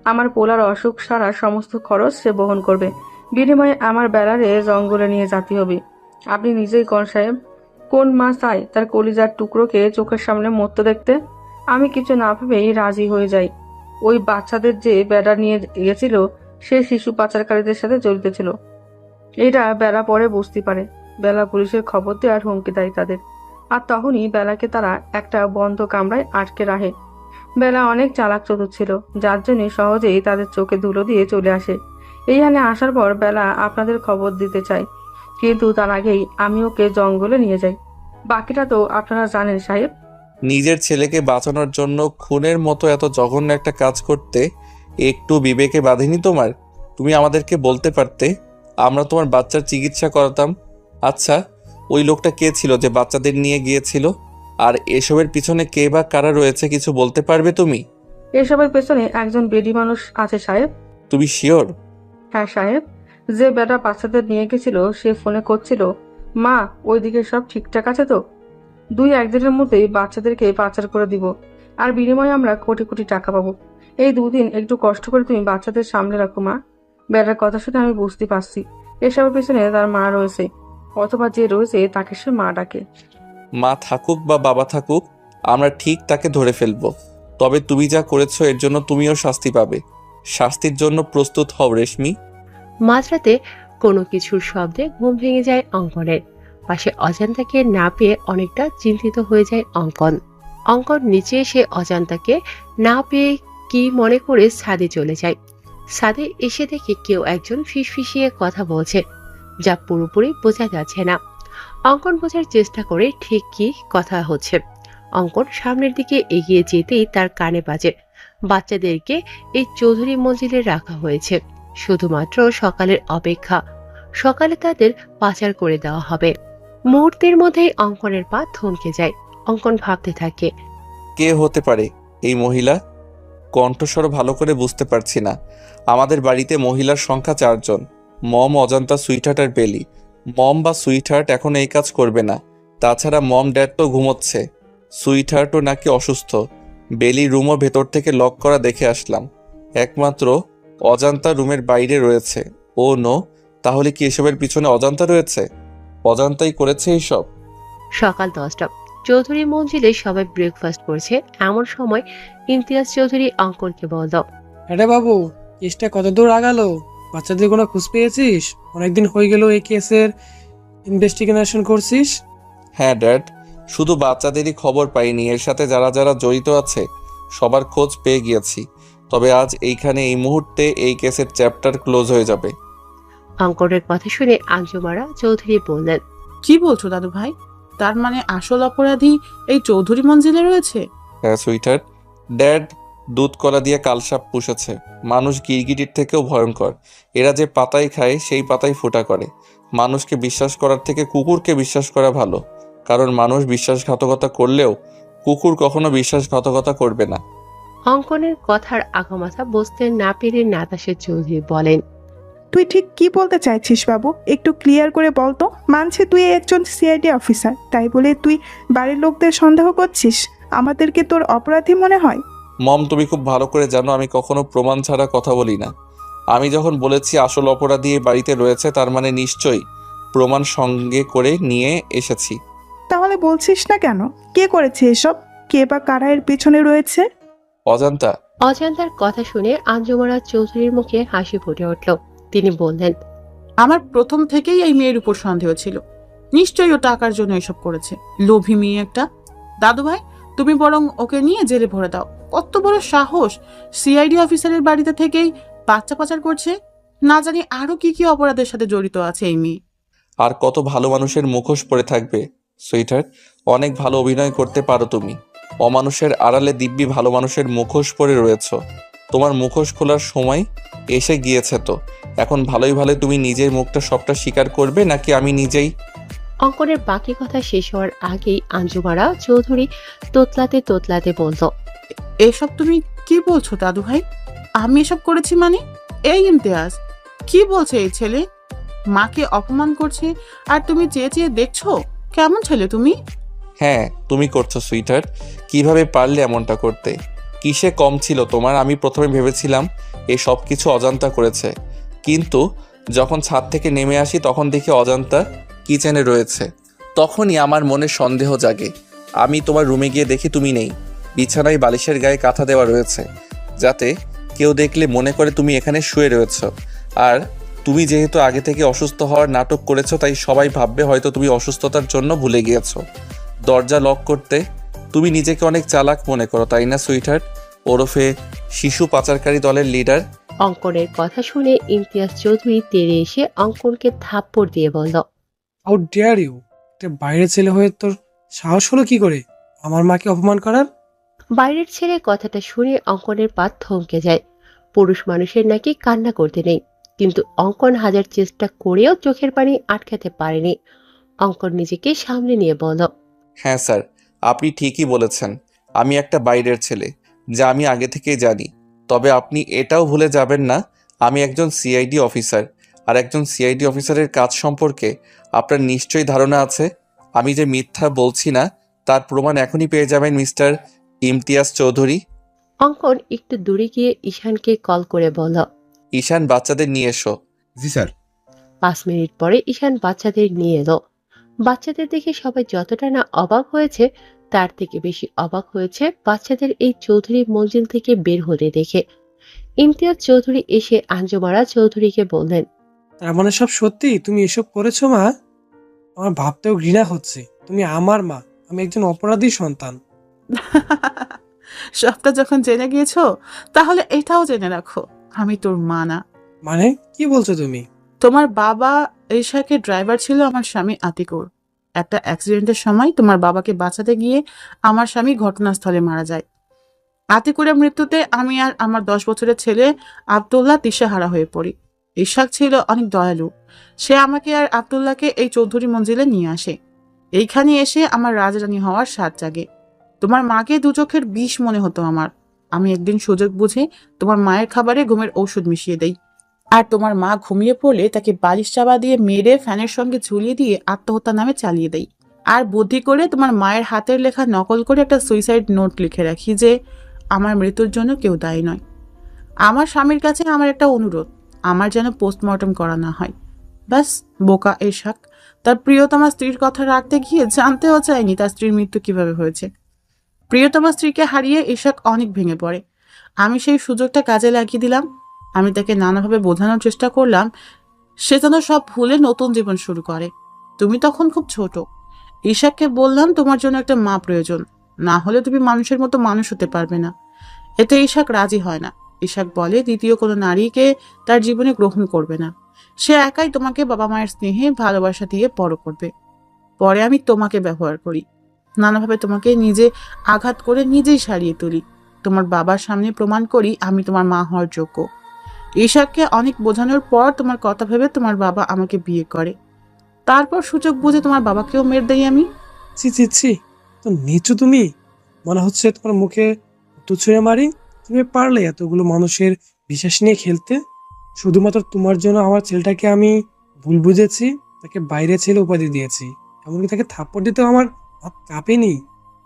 আমার পোলার অসুখ সারা সমস্ত খরচ সে বহন করবে, বিনিময়ে আমার বেড়ারে জঙ্গলে নিয়ে যেতে হবে। আপনি নিজেই কোন সাহেব, কোন মা চায় তার কলিজার টুকরোকে চোখের সামনে মরতে দেখতে? আমি কিছু না ভেবেই রাজি হয়ে যাই। ওই বাচ্চাদের যে বেড়া নিয়ে গেছিল সে শিশু পাচারকারীদের সাথে জড়িত ছিল। এটা বেলা পরে বুঝতে পারে। বেলা পুলিশের খবর দেওয়ার হুমকি দেয় তাদের। আর তখনই বেলাকে তারা একটা বন্ধ কামরায় আটকে রাখে। বেলা অনেক চালাক চতুর ছিল, যার জন্য সহজেই তাদের চোখে ধুলো দিয়ে চলে আসে। এইখানে আসার পর বেলা আপনাদের খবর দিতে চায়, কিন্তু তার আগেই আমি ওকে জঙ্গলে নিয়ে যাই। বাকিটা তো আপনারা জানেন সাহেব। নিজের ছেলেকে বাঁচানোর জন্য খুনের মতো এত জঘন্য একটা কাজ করতে একটু বিবেকে বাঁধেনি তোমার? তুমি আমাদেরকে বলতে পারতে, আমরা তোমার বাচ্চার চিকিৎসা করাতাম। আচ্ছা, ওই লোকটা কে ছিল যে বাচ্চাদের নিয়ে গিয়েছিল? আর এসবের পিছনে কে বা কারা রয়েছে কিছু বলতে পারবে তুমি? এসবের পেছনে একজন বেডি মানুষ আছে সাহেব। তুমি শিওর? হ্যাঁ সাহেব, যে বেটা বাচ্চাদের নিয়ে গেছিল সে ফোনে করছিল, মা ওইদিকে সব ঠিকঠাক আছে তো? 2-1 দিনের মধ্যেই বাচ্চাদেরকে পাচার করে দিব, আর বিনিময়ে আমরা কোটি কোটি টাকা পাবো। এই 2 দিন একটু কষ্ট করে তুমি বাচ্চাদের সামনে রাখো মা। বেটার কথা শুনে আমি বুঝতে পারছি এসবের পেছনে তার মা রয়েছে, অথবা যে রয়েছে তাকে সে মা ডাকে। মা থাকুক বা বাবা থাকুক, আমরা ঠিক তাকে ধরে ফেলবো। তবে তুমি যা করেছো এর জন্য তুমিও শাস্তি পাবে। শাস্তির জন্য প্রস্তুত হও রেশমি। মাঝরাতে কোনো কিছুর শব্দে ঘুম ভেঙে যায় অঙ্কনের। পাশে অজান্তাকে না পেয়ে অনেকটা চিন্তিত হয়ে যায় অঙ্কন। অঙ্কন নিচে এসে অজান্তাকে না পেয়ে কি মনে করে ছাদে চলে যায়। ছাদে এসে দেখে কেউ একজন ফিসফিসিয়ে কথা বলছে, যা পুরোপুরি বোঝা যাচ্ছে না। অঙ্কন বোঝার চেষ্টা করে ঠিক কি কথা হচ্ছে। অঙ্কন সামনের দিকে এগিয়ে যেতেই তার কানে বাজে, বাচ্চাদেরকে এই চৌধুরী মঞ্জিলে রাখা হয়েছে শুধুমাত্র সকালের অপেক্ষা, সকালে তাদের পাচার করে দেওয়া হবে। মুহূর্তের মধ্যেই অঙ্কনের পা থমকে যায়। অঙ্কন ভাবতে থাকে, কে হতে পারে এই মহিলা? কণ্ঠস্বর ভালো করে বুঝতে পারছি না। আমাদের বাড়িতে মহিলার সংখ্যা 4 জন, মম, অজান্তা, সুইটহার্ট আর বেলি। মম বা সুইটহার্ট এখন এই কাজ করবে না। তাছাড়া মম ড্যাড তো ঘুমোচ্ছে, সুইটহার্টও নাকি অসুস্থ। বেলি রুমও ভেতর থেকে লক করা দেখে আসলাম। একমাত্র অজান্তা রুমের বাইরে রয়েছে। ও নো, তাহলে কি এসবের পিছনে অজান্তা রয়েছে? অজান্তাই করেছে এইসব। সকাল 10টা। চৌধুরী মঞ্জিলে সবাই ব্রেকফাস্ট করছে। এমন সময় ইমতিয়াজ চৌধুরী অঙ্কনকে বলল, আরে বাবু, কেসটা কত দূর আগালো? বাচ্চাদের কোনো খোঁজ পেয়েছিস? অনেকদিন হয়ে গেল এই কেসের ইনভেস্টিগেশন করছিস। হ্যাঁ ড্যাড, শুধু বাচ্চাদেরই খবর পাইনি, এর সাথে যারা যারা জড়িত আছে সবার খোঁজ পেয়ে গিয়েছি। তবে আজ এইখানে এই মুহূর্তে এই কেসের চ্যাপ্টার ক্লোজ হয়ে যাবে। অঙ্কনের কথা শুনে আঞ্জুমারা চৌধুরী বললেন, কি বলছো দাদু ভাই? তার মানে আসল অপরাধী এই চৌধুরী মঞ্জিলে রয়েছে? হ্যাঁ সুইটার, ড্যাড দুধ কলা দিয়ে কালসাপ পুষেছে। মানুষ গিরগিটির থেকেও ভয়ঙ্কর। এরা যে পাতায় খায় সেই পাতায় ফোঁটা করে। মানুষকে বিশ্বাস করার থেকে কুকুরকে বিশ্বাস করা ভালো, কারণ মানুষ বিশ্বাসঘাতকতা করলেও কুকুর কখনো বিশ্বাসঘাতকতা করবে না। অঙ্কনের কথার আগামাথা বুঝতে না পেরে নাতাশা চৌধুরী বলেন, তুই ঠিক কি বলতে চাইছিস বাবু? একটু ক্লিয়ার করে বল তো। মানছি তুই একজন সিআইডি অফিসার, তাই বলে তুই বাড়ির লোকদের সন্দেহ করছিস? আমাদেরকে তোর অপরাধী মনে হয়? মম, তুমি খুব ভালো করে জানো আমি কখনো প্রমাণ ছাড়া কথা বলি না। আমি যখন বলেছি আসল অপরাধী এই বাড়িতে রয়েছে, তার মানে নিশ্চয়ই প্রমাণ সঙ্গে করে নিয়ে এসেছি। তাহলে বলছিস না কেন? কে করেছে এসব? কে বা কারা এর পেছনে রয়েছে? অজান্তা। অজান্তার কথা শুনে আঞ্জুমারা চৌধুরীর মুখে হাসি ফুটে উঠল। তিনি বললেন, আমার প্রথম থেকেই এই মেয়ের উপর সন্দেহ ছিল। নিশ্চয়ই ও টাকার জন্য এসব করেছে। লোভী মেয়ে একটা। দাদু ভাই, তুমি বরং ওকে নিয়ে জেলে ভরে দাও। কত বড় সাহস! সিআইডি অফিসারের বাড়িতে থেকেই বাচ্চা পাচার করছে। না জানি আরো কি কি অপরাধের সাথে জড়িত আছে এই মেয়ে। আর কত ভালো মানুষের মুখোশ পরে থাকবে সুইটার। অনেক ভালো অভিনয় করতে পারো তুমি। অমানুষের আড়ালে দিব্যি ভালো মানুষের মুখোশ পরে রয়েছ। তোমার মুখোশ খোলার সময় এসে গিয়েছে তো। এখন ভালোই ভালোই তুমি নিজের মুখটা সবটা স্বীকার করবে, নাকি আমি নিজেই? অঙ্কনের বাকি কথা শেষ হওয়ার আগেই আঞ্জুমারা চৌধুরী তোতলাতে তোতলাতে বলল, এসব তুমি কি বলছো দাদু ভাই? আমি এসব করেছি মানে? এই ইমতিয়াজ, কি বলছে এই ছেলে? মাকে অপমান করছে আর তুমি চেয়ে চেয়ে দেখছো? কেমন ছেলে তুমি? হ্যাঁ তুমি করছো সুইটার। কিভাবে পারলে এমনটা করতে? কিসে কম ছিল তোমার? আমি প্রথমে ভেবেছিলাম এই সব কিছু অজান্তা করেছে, কিন্তু যখন ছাদ থেকে নেমে আসি তখন দেখি অজান্তা কিচেনে রয়েছে। তখনই আমার মনে সন্দেহ জাগে। আমি তোমার রুমে গিয়ে দেখি তুমি নেই। বিছানায় বালিশের গায়ে কাঁথা দেওয়া রয়েছে, যাতে কেউ দেখলে মনে করে তুমি এখানে শুয়ে রয়েছ। আর তুমি যেহেতু আগে থেকে অসুস্থ হওয়ার নাটক করেছো, তাই সবাই ভাববে হয়তো তুমি অসুস্থতার জন্য ভুলে গিয়েছো দরজা লক করতে। তুমি নিজেকে অনেক চালাক মনে করো, তাই না সুইটহার্ট, ওরফে শিশু পাচারকারী দলের লিডার? অঙ্কনের কথা শুনে ইমতিয়াজ চৌধুরী তেড়ে এসে অঙ্কনকে থাপ্পড় দিয়ে বলল, হাউ ডেয়ার ইউ! একটা বাইরের ছেলে হয়ে তোর সাহস হলো কি করে আমার মাকে অপমান করার? বাইরের ছেলে কথাটা শুনে অঙ্কনের পা থমকে যায়। পুরুষ মানুষের নাকি কান্না করতে নেই, কিন্তু অঙ্কন হাজার চেষ্টা করেও চোখের পানি আটকাতে পারেনি। অঙ্কন নিজেকে সামলে নিয়ে বলল, হ্যাঁ স্যার, আপনি ঠিকই বলেছেন। আমি একটা বাইরের ছেলে, যা আমি আগে থেকেই জানি। তবে আপনি এটাও ভুলে যাবেন না, আমি একজন সিআইডি অফিসার। আর একজন সিআইডি অফিসারের কাজ সম্পর্কে আপনার নিশ্চয়ই ধারণা আছে। আমি যে মিথ্যা বলছি না তার প্রমাণ এখনই পেয়ে যাবেন মিস্টার ইমতিয়াজ চৌধুরী। অঙ্কন একটু দূরে গিয়ে ঈশানকে কল করে বলল, ঈশান, বাচ্চাদের নিয়ে এসো। জি স্যার। 5 মিনিট পরে ঈশান বাচ্চাদের নিয়ে এলো। বাচ্চাদের দেখে সবাই যতটা না অবাক হয়েছে, তার থেকে বেশি অবাক হয়েছে বাচ্চাদের এই চৌধুরী মঞ্জিল থেকে বের হতে দেখে। ইমতিয়াজ চৌধুরী এসে আঞ্জুমারা চৌধুরীকে বললেন, তার মানে সব সত্যি? তুমি এসব করেছো মা? আমার ভাবতেও ঘৃণা হচ্ছে। তুমি আমার মা, আমি একজন অপরাধী সন্তান। সবটা যখন জেনে গিয়েছো তাহলে এটাও জেনে রাখো, আমি তোর মা না। মানে কি বলছো তুমি? তোমার বাবা ঈশাকের ড্রাইভার ছিল আমার স্বামী আতিকুর। একটা অ্যাক্সিডেন্টের সময় তোমার বাবাকে বাঁচাতে গিয়ে আমার স্বামী ঘটনাস্থলে মারা যায়। আতিকুরের মৃত্যুতে আমি আর আমার 10 বছরের ছেলে আব্দুল্লাহ দিশেহারা হয়ে পড়ি। ঈশাক ছিল অনেক দয়ালু। সে আমাকে আর আব্দুল্লাহকে এই চৌধুরী মঞ্জিলে নিয়ে আসে। এইখানে এসে আমার রাজরানী হওয়ার স্বাদ জাগে। তোমার মাকে দু চোখের বিষ মনে হতো আমার। আমি একদিন সুযোগ বুঝে তোমার মায়ের খাবারে ঘুমের ঔষধ মিশিয়ে দেই। আর তোমার মা ঘুমিয়ে পড়লে তাকে বালিশ চাপা দিয়ে মেরে ফ্যানের সঙ্গে ঝুলিয়ে দিয়ে আত্মহত্যা নামে চালিয়ে দেই। আর বুদ্ধি করে তোমার মায়ের হাতের লেখা নকল করে একটা সুইসাইড নোট লিখে রাখি যে আমার মৃত্যুর জন্য কেউ দায়ী নয়। আমার স্বামীর কাছে আমার একটা অনুরোধ, আমার যেন পোস্টমর্টম করা না হয়। ব্যাস, বোকা ঈশাক তার প্রিয়তমা স্ত্রীর কথা রাখতে গিয়ে জানতেও চায়নি তার স্ত্রীর মৃত্যু কিভাবে হয়েছে। প্রিয়তমা স্ত্রীকে হারিয়ে ঈশাক অনেক ভেঙে পড়ে। আমি সেই সুযোগটা কাজে লাগিয়ে দিলাম। আমি তাকে নানাভাবে বোঝানোর চেষ্টা করলাম সে যেন সব ভুলে নতুন জীবন শুরু করে। তুমি তখন খুব ছোট। ঈশাককে বললাম তোমার জন্য একটা মা প্রয়োজন, না হলে তুমি মানুষের মতো মানুষ হতে পারবে না। এতে ঈশাক রাজি হয় না। ঈশাক বলে দ্বিতীয় কোনো নারীকে তার জীবনে গ্রহণ করবে না। সে একাই তোমাকে বাবা মায়ের স্নেহে ভালোবাসা দিয়ে বড় করবে। পরে আমি তোমাকে ব্যবহার করি, নানাভাবে তোমাকে নিজে আঘাত করে নিজেই সারিয়ে তুলি। তোমার বাবার সামনে প্রমাণ করি আমি তোমার মা হওয়ার যোগ্য। ঈশাককে অনেক বোঝানোর পর তোমার কথা ভেবে তোমার বাবা আমাকে বিয়ে করে। তারপর সুযোগ বুঝে তোমার বাবাকেও মেরে দেই আমি। ছি ছি ছি, তো নিচু তুমি। মনে হচ্ছে তোমার মুখে তো ছুঁড়ে মারি। তুমি পারলে এতগুলো মানুষের বিশ্বাস নিয়ে খেলতে? শুধুমাত্র তোমার জন্য আমার ছেলেটাকে আমি ভুল বুঝেছি, তাকে বাইরে ছেলে উপাধি দিয়েছি, এমনকি তাকে থাপ্পড় দিতেও আমার হাত কাঁপেনি।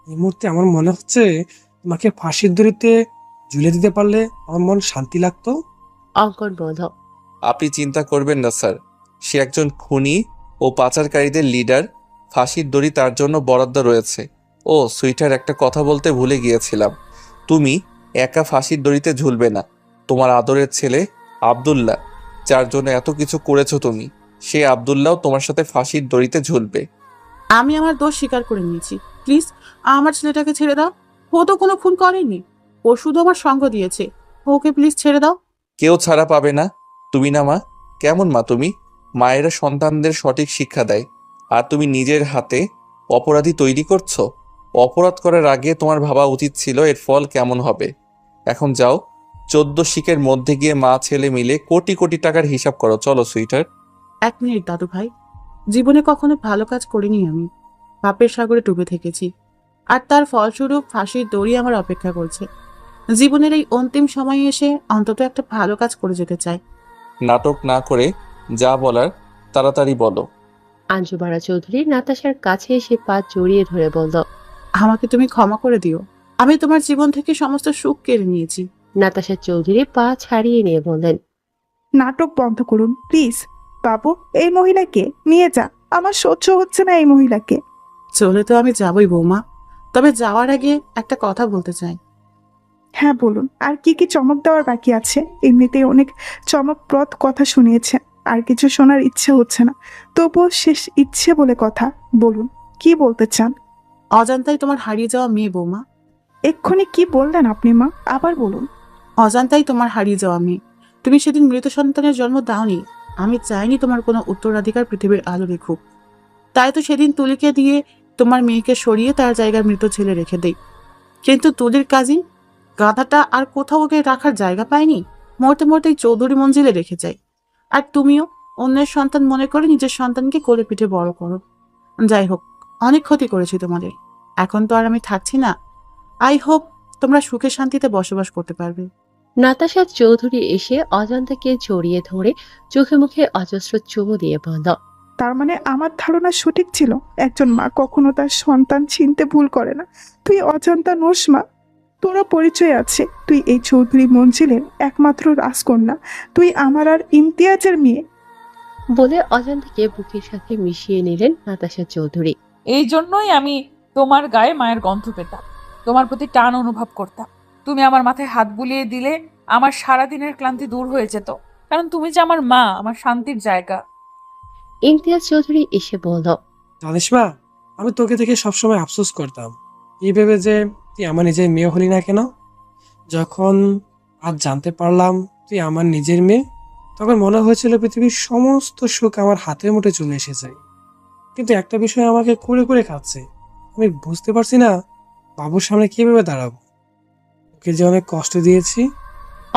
এই মুহূর্তে আমার মনে হচ্ছে তোমাকে ফাঁসির দড়িতে ঝুলে দিতে পারলে আমার মন শান্তি লাগতো। অঙ্কন বলল, আপনি চিন্তা করবেন না স্যার, সে একজন খুনি ও পাচারকারীদের লিডার। ফাঁসির দড়ি তার জন্য বরাদ্দ রয়েছে। ও সুইটার, একটা কথা বলতে ভুলে গিয়েছিলাম, তুমি একা ফাঁসির দড়িতে ঝুলবে না। তোমার আদরের ছেলে আব্দুল্লাহ, যার জন্য এত কিছু করেছো তুমি, সে আব্দুল্লাহও তোমার সাথে ফাঁসির দড়িতে ঝুলবে। আমি আমার দোষ স্বীকার করে নিয়েছি। প্লিজ আমার ছেলেটাকে ছেড়ে দাও। ও তো কোনো খুন করেনি, ও শুধু আমার সঙ্গ দিয়েছে। ওকে প্লিজ ছেড়ে দাও। কেউ ছাড়া পাবে না। তুমি না মা? কেমন মা তুমি? মায়েরা সন্তানদের সঠিক শিক্ষা দেয়, আর তুমি নিজের হাতে অপরাধী তৈরি করছো। অপরাধ করার আগে তোমার ভাবা উচিত ছিল এর ফল কেমন হবে। এখন যাও, 14 শিকের মধ্যে গিয়ে মা ছেলে মিলে কোটি কোটি টাকার হিসাব করো। চলো সুইটার। 1 মিনিট দাদু ভাই, জীবনে কখনো ভালো কাজ করিনি আমি। পাপের সাগরে ডুবে থেকেছি, আর তার ফলস্বরূপ ফাঁসির দড়ি আমার অপেক্ষা করছে। জীবনের এই অন্তিম সময়ে এসে অন্তত একটা ভালো কাজ করে যেতে চাই। নাটক না করে যা বলার তাড়াতাড়ি বলো। আঞ্জুমারা চৌধুরী নাতাশার কাছে এসে পা জড়িয়ে ধরে বলল, আমাকে তুমি ক্ষমা করে দিও। আমি তোমার জীবন থেকে সমস্ত সুখ কেড়ে নিয়েছি। নাতাশা চৌধুরী পা ছাড়িয়ে নিয়ে বললেন, নাটক বন্ধ করুন প্লিজ। বাবু, এই মহিলাকে নিয়ে যা, আমার সহ্য হচ্ছে না এই মহিলাকে। চলে তো আমি যাবই বৌমা, তবে যাওয়ার আগে একটা কথা বলতে চাই। হ্যাঁ বলুন, আর কি কি চমক দেওয়ার বাকি আছে? এমনিতেই অনেক চমকপ্রদ কথা শুনিয়েছেন, আর কিছু শোনার ইচ্ছে হচ্ছে না। তবুও শেষ ইচ্ছে বলে কথা, বলুন কি বলতে চান। অজান্তাই তোমার হারিয়ে যাওয়া মেয়ে বৌমা। এক্ষুনি কি বললেন আপনি মা? আবার বলুন। অজান্তাই তোমার হারিয়ে যাওয়া মেয়ে। তুমি সেদিন মৃত সন্তানের জন্ম দাওনি। আমি চাইনি তোমার কোনো উত্তরাধিকার পৃথিবীর আলো দেখুক। তাই তো সেদিন তুলিকে দিয়ে তোমার মেয়েকে সরিয়ে তার জায়গায় মৃত ছেলে রেখে দেই। কিন্তু তুলির কাজিন গাধাটা আর কোথাও ওকে রাখার জায়গা পায়নি, মরতে মরতেই চৌধুরী মঞ্জিলে রেখে যায়। আর তুমিও অন্যের সন্তান মনে করে নিজের সন্তানকে কোলে পিঠে বড় করো। যাই হোক, অনেক ক্ষতি করেছি তোমাদের। এখন তো আর আমি থাকছি না। আই হোপ তোমরা সুখে শান্তিতে বসবাস করতে পারবে। নাতাশা চৌধুরী এসে অজান্তাকে জড়িয়ে ধরে চোখে মুখে অজস্র চুমু দিয়ে বলল, তার মানে আমার ধারণা সঠিক ছিল, একজন মা কখনো তার সন্তান চিনতে ভুল করে না। তুই অজান্তা নোস মা, তোরা পরিচয় আছে। তুই এই চৌধুরী মঞ্জিলের একমাত্র রাজকন্যা। তুই আমার আর ইমতিয়াজের মেয়ে। বলে অজান্তাকে বুকের সাথে মিশিয়ে নিলেন নাতাশা চৌধুরী। এই জন্যই আমি তোমার গায়ে মায়ের গন্ধ পেতাম, তোমার প্রতি টান অনুভব করতাম। তুমি আমার মাথায় হাত বুলিয়ে দিলে আমার সারাদিনের ক্লান্তি দূর হয়ে যেত। কারণ তুমি যে আমার মা, আমার শান্তির জায়গা। ইমতিয়াজ চৌধুরী এসে বলল, জানিস মা, আমি তোকে দেখে সবসময় আফসোস করতাম এই ভেবে যে তুই আমার নিজের মেয়ে হলি না কেন। যখন আজ জানতে পারলাম তুই আমার নিজের মেয়ে, তখন মনে হয়েছিল পৃথিবীর সমস্ত সুখ আমার হাতের মুঠে চলে এসেছে। কিন্তু একটা বিষয় আমাকে কুরে কুরে খাচ্ছে। আমি বুঝতে পারছি না বাবুর সামনে কিভাবে দাঁড়াবো। ওকে যে অনেক কষ্ট দিয়েছি।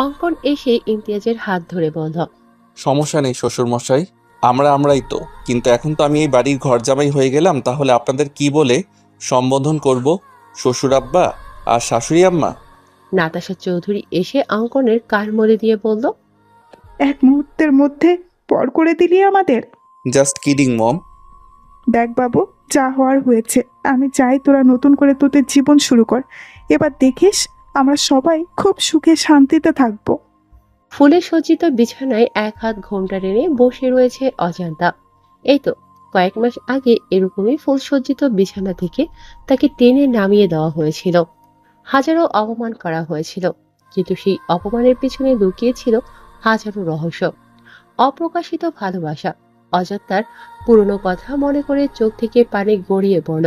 অঙ্কন এসে ইমতিয়াজের হাত ধরে বলল, সমস্যা নেই শ্বশুরমশাই, আমরাই তো। কিন্তু এখন তো আমি এই বাড়ির ঘর জামাই হয়ে গেলাম, তাহলে আপনাদের কি বলে সম্বোধন করব? শ্বশুর আব্বা আর শাশুড়ি আম্মা? নাতাশা চৌধুরী এসে অঙ্কনের কান মলে দিয়ে বলল, এক মুহূর্তের মধ্যে পর করে দিলি আমাদের। জাস্ট কিডিং মম। দেখ বাবু, যা হওয়ার হয়েছে। আমি চাই তোরা নতুন করে তোদের জীবন শুরু কর। এবার দেখিস আমরা সবাই খুব সুখে শান্তিতে থাকবো। ফুলে সজ্জিত বিছানায় এক হাত ঘোমটা টেনে বসে রয়েছে অজান্তা। এই তো কয়েক মাস আগে এরকমই ফুল সজ্জিত বিছানা থেকে তাকে টেনে নামিয়ে দেওয়া হয়েছিল। হাজারো অপমান করা হয়েছিল, কিন্তু সেই অপমানের পিছনে লুকিয়েছিল হাজারো রহস্য, অপ্রকাশিত ভালোবাসা। অজান্তার পুরনো কথা মনে করে চোখ থেকে পানি গড়িয়ে পড়ল।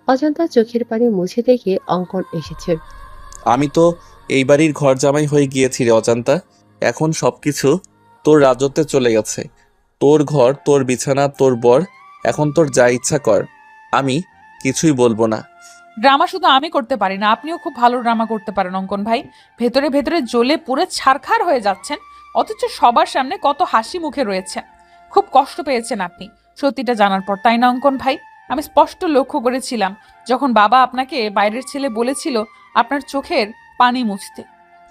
অজান্তার চোখের পানি মুছে দেখে অঙ্কন এসেছে। আমি তো এই বাড়ির ঘর জামাই হয়ে গিয়েছি রে অজান্তা। এখন সবকিছু তোর রাজত্বে চলে গেছে। তোর ঘর, তোর বিছানা, তোর বর। এখন তোর যা ইচ্ছা কর, আমি কিছুই বলবো না। ড্রামা শুধু আমি করতে পারি না, আপনিও খুব ভালো ড্রামা করতে পারেন অঙ্কন ভাই। ভেতরে ভেতরে জ্বলে পুড়ে ছারখার হয়ে যাচ্ছেন, অথচ সবার সামনে কত হাসি মুখে রয়েছেন। খুব কষ্ট পেয়েছেন আপনি সত্যিটা জানার পর, তাই না অঙ্কন ভাই? আমি স্পষ্ট লক্ষ্য করেছিলাম যখন বাবা আপনাকে বাইরের ছেলে বলেছিল আপনার চোখের পানি মুছতে।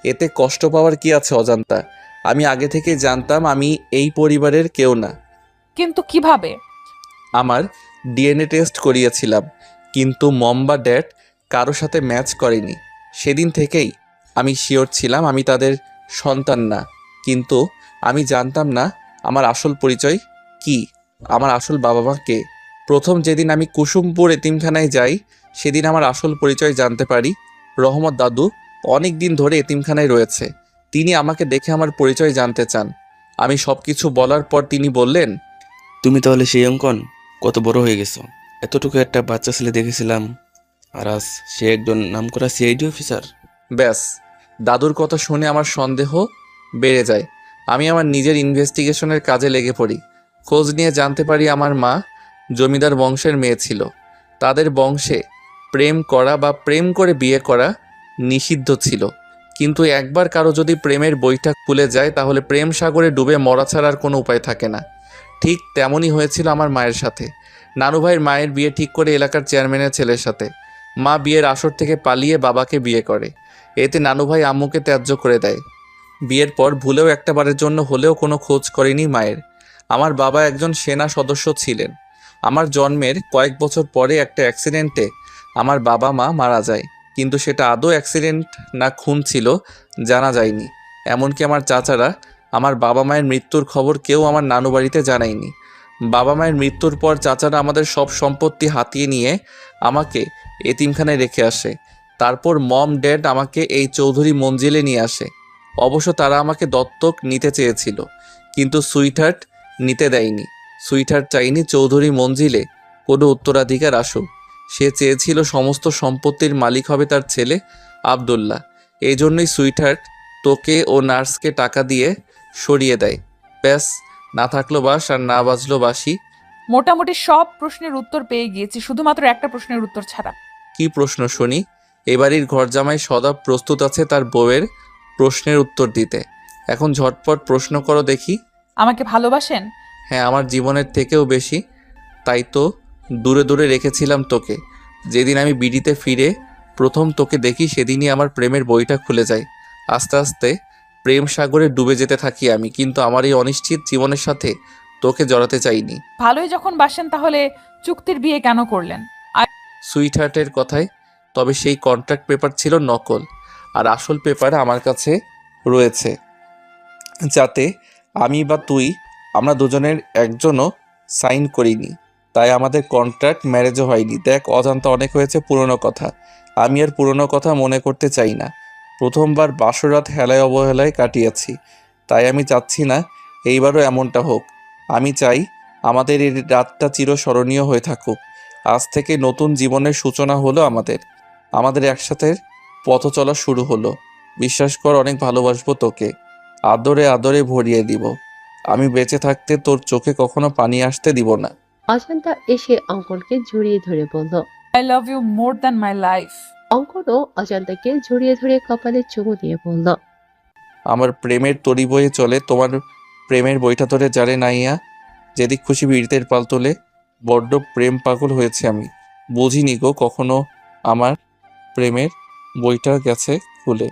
এতে কষ্ট পাওয়ার কি আছে অজান্তা? আমি আগে থেকে জানতাম আমি এই পরিবারের কেউ না। কিন্তু কিভাবে? আমার ডিএনএ টেস্ট করিয়েছিলাম, কিন্তু মম বা ড্যাড কারো সাথে ম্যাচ করেনি। সেদিন থেকেই আমি শিওর ছিলাম আমি তাদের সন্তান না। কিন্তু আমি জানতাম না আমার আসল পরিচয় কি, আমার আসল বাবা মা কে। প্রথম যেদিন আমি কুসুমপুর এতিমখানায় যাই, সেদিন আমার আসল পরিচয় জানতে পারি। রহমত দাদু অনেক দিন ধরে এতিমখানায় রয়েছে। তিনি আমাকে দেখে আমার পরিচয় জানতে চান। আমি সব কিছু বলার পর তিনি বললেন, তুমি তাহলে সেই অঙ্কন? কত বড় হয়ে গেছো। এতটুকু একটা বাচ্চা ছেলে দেখেছিলাম, আর আজ সে একজন নামকরা সিআইডি অফিসার। ব্যাস, দাদুর কথা শুনে আমার সন্দেহ বেড়ে যায়। আমি আমার নিজের ইনভেস্টিগেশনের কাজে লেগে পড়ি। খোঁজ নিয়ে জানতে পারি আমার মা জমিদার বংশের মেয়ে ছিল। তাদের বংশে প্রেম করা বা প্রেম করে বিয়ে করা নিষিদ্ধ ছিল। কিন্তু একবার কারো যদি প্রেমের বইটা খুলে যায়, তাহলে প্রেম সাগরে ডুবে মরা ছাড়ার কোনো উপায় থাকে না। ঠিক তেমনই হয়েছিল আমার মায়ের সাথে। নানু ভাইয়ের মায়ের বিয়ে ঠিক করে এলাকার চেয়ারম্যানের ছেলের সাথে। মা বিয়ের আসর থেকে পালিয়ে বাবাকে বিয়ে করে। এতে নানু ভাই আম্মুকে ত্যায্য করে দেয়। বিয়ের পর ভুলেও একটা বারের জন্য হলেও কোনো খোঁজ করেনি মায়ের। আমার বাবা একজন সেনা সদস্য ছিলেন। আমার জন্মের কয়েক বছর পরে একটা অ্যাক্সিডেন্টে আমার বাবা মা মারা যায়, কিন্তু সেটা আদৌ অ্যাক্সিডেন্ট না খুন ছিল জানা যায়নি। এমনকি আমার চাচারা আমার বাবা মায়ের মৃত্যুর খবর কেউ আমার নানু বাড়িতে জানায়নি। বাবা মায়ের মৃত্যুর পর চাচারা আমাদের সব সম্পত্তি হাতিয়ে নিয়ে আমাকে এতিমখানায় রেখে আসে। তারপর মম ড্যাড আমাকে এই চৌধুরী মঞ্জিলে নিয়ে আসে। অবশ্য তারা আমাকে দত্তক নিতে চেয়েছিল, কিন্তু সুইটহার্ট নিতে দেয়নি। সুইটহার্ট চাইনি চৌধুরী মঞ্জিলে কোনো উত্তরাধিকার আসুক। সে চেয়েছিল সমস্ত সম্পত্তির মালিক হবে তার ছেলে আবদুল্লাহ। এই জন্যই সুইটহার্ট তোকে ও নার্সকে টাকা দিয়ে সরিয়ে দেয়। ব্যাস, না থাকলো বাস আর না বাজলো বাসি। মোটামুটি সব প্রশ্নের উত্তর পেয়ে গিয়েছি, শুধুমাত্র একটা প্রশ্নের উত্তর ছাড়া। কি প্রশ্ন শুনি? এবাড়ির ঘরজামাই সদা প্রস্তুত আছে তার বউয়ের প্রশ্নের উত্তর দিতে। এখন ঝটপট প্রশ্ন করো দেখি। আমাকে ভালোবাসেন? হ্যাঁ, আমার জীবনের থেকেও বেশি। তাই তো দূরে দূরে রেখেছিলাম তোকে। যেদিন আমি বিডিতে ফিরে প্রথম তোকে দেখি, সেদিনই আমার প্রেমের বইটা খুলে যায়। আস্তে আস্তে প্রেম সাগরে ডুবে যেতে থাকি আমি, কিন্তু আমার এই অনিশ্চিত জীবনের সাথে তোকে জড়াতে চাইনি। ভালোই যখন বাসেন, তাহলে চুক্তির বিয়ে কেন করলেন? সুইটহার্টের কথায়, তবে সেই কন্ট্রাক্ট পেপার ছিল নকল, আর আসল পেপার আমার কাছে রয়েছে, যাতে আমি বা তুই আমরা দুজনের একজনও সাইন করিনি। তাই আমাদের কন্ট্রাক্ট ম্যারেজও হয়নি। দেখ অজান্তা, অনেক হয়েছে পুরনো কথা। আমি আর পুরনো কথা মনে করতে চাই না। প্রথমবার বাসরাত হেলায় অবহেলায় কাটিয়েছি। তাই আমি চাচ্ছি না এইবারও এমনটা হোক। আমি চাই আমাদের এই রাতটা চিরস্মরণীয় হয়ে থাকুক। আজ থেকে নতুন জীবনের সূচনা হলো আমাদের একসাথে পথ চলা শুরু হলো। বিশ্বাস কর, অনেক ভালোবাসবো তোকে, আদরে আদরে ভরিয়ে দিব। আমি বেঁচে থাকতে তোর চোখে কখনো পানি আসতে দিব না। অজান্তা এসে অঙ্কনকে জড়িয়ে ধরে বলল। I love you more than my life. অঙ্কনও অজান্তাকে জড়িয়ে ধরে কপালে চুমু দিয়ে বলল। আমার প্রেমের তরি বয়ে চলে, তোমার প্রেমের বইটা ধরে জারে নাইয়া যেদিক খুশি বীরদের পাল তোলে। বড্ড প্রেম পাগল হয়েছে আমি, বুঝিনি গো কখনো আমার প্রেমের বইটা গেছে খুলে।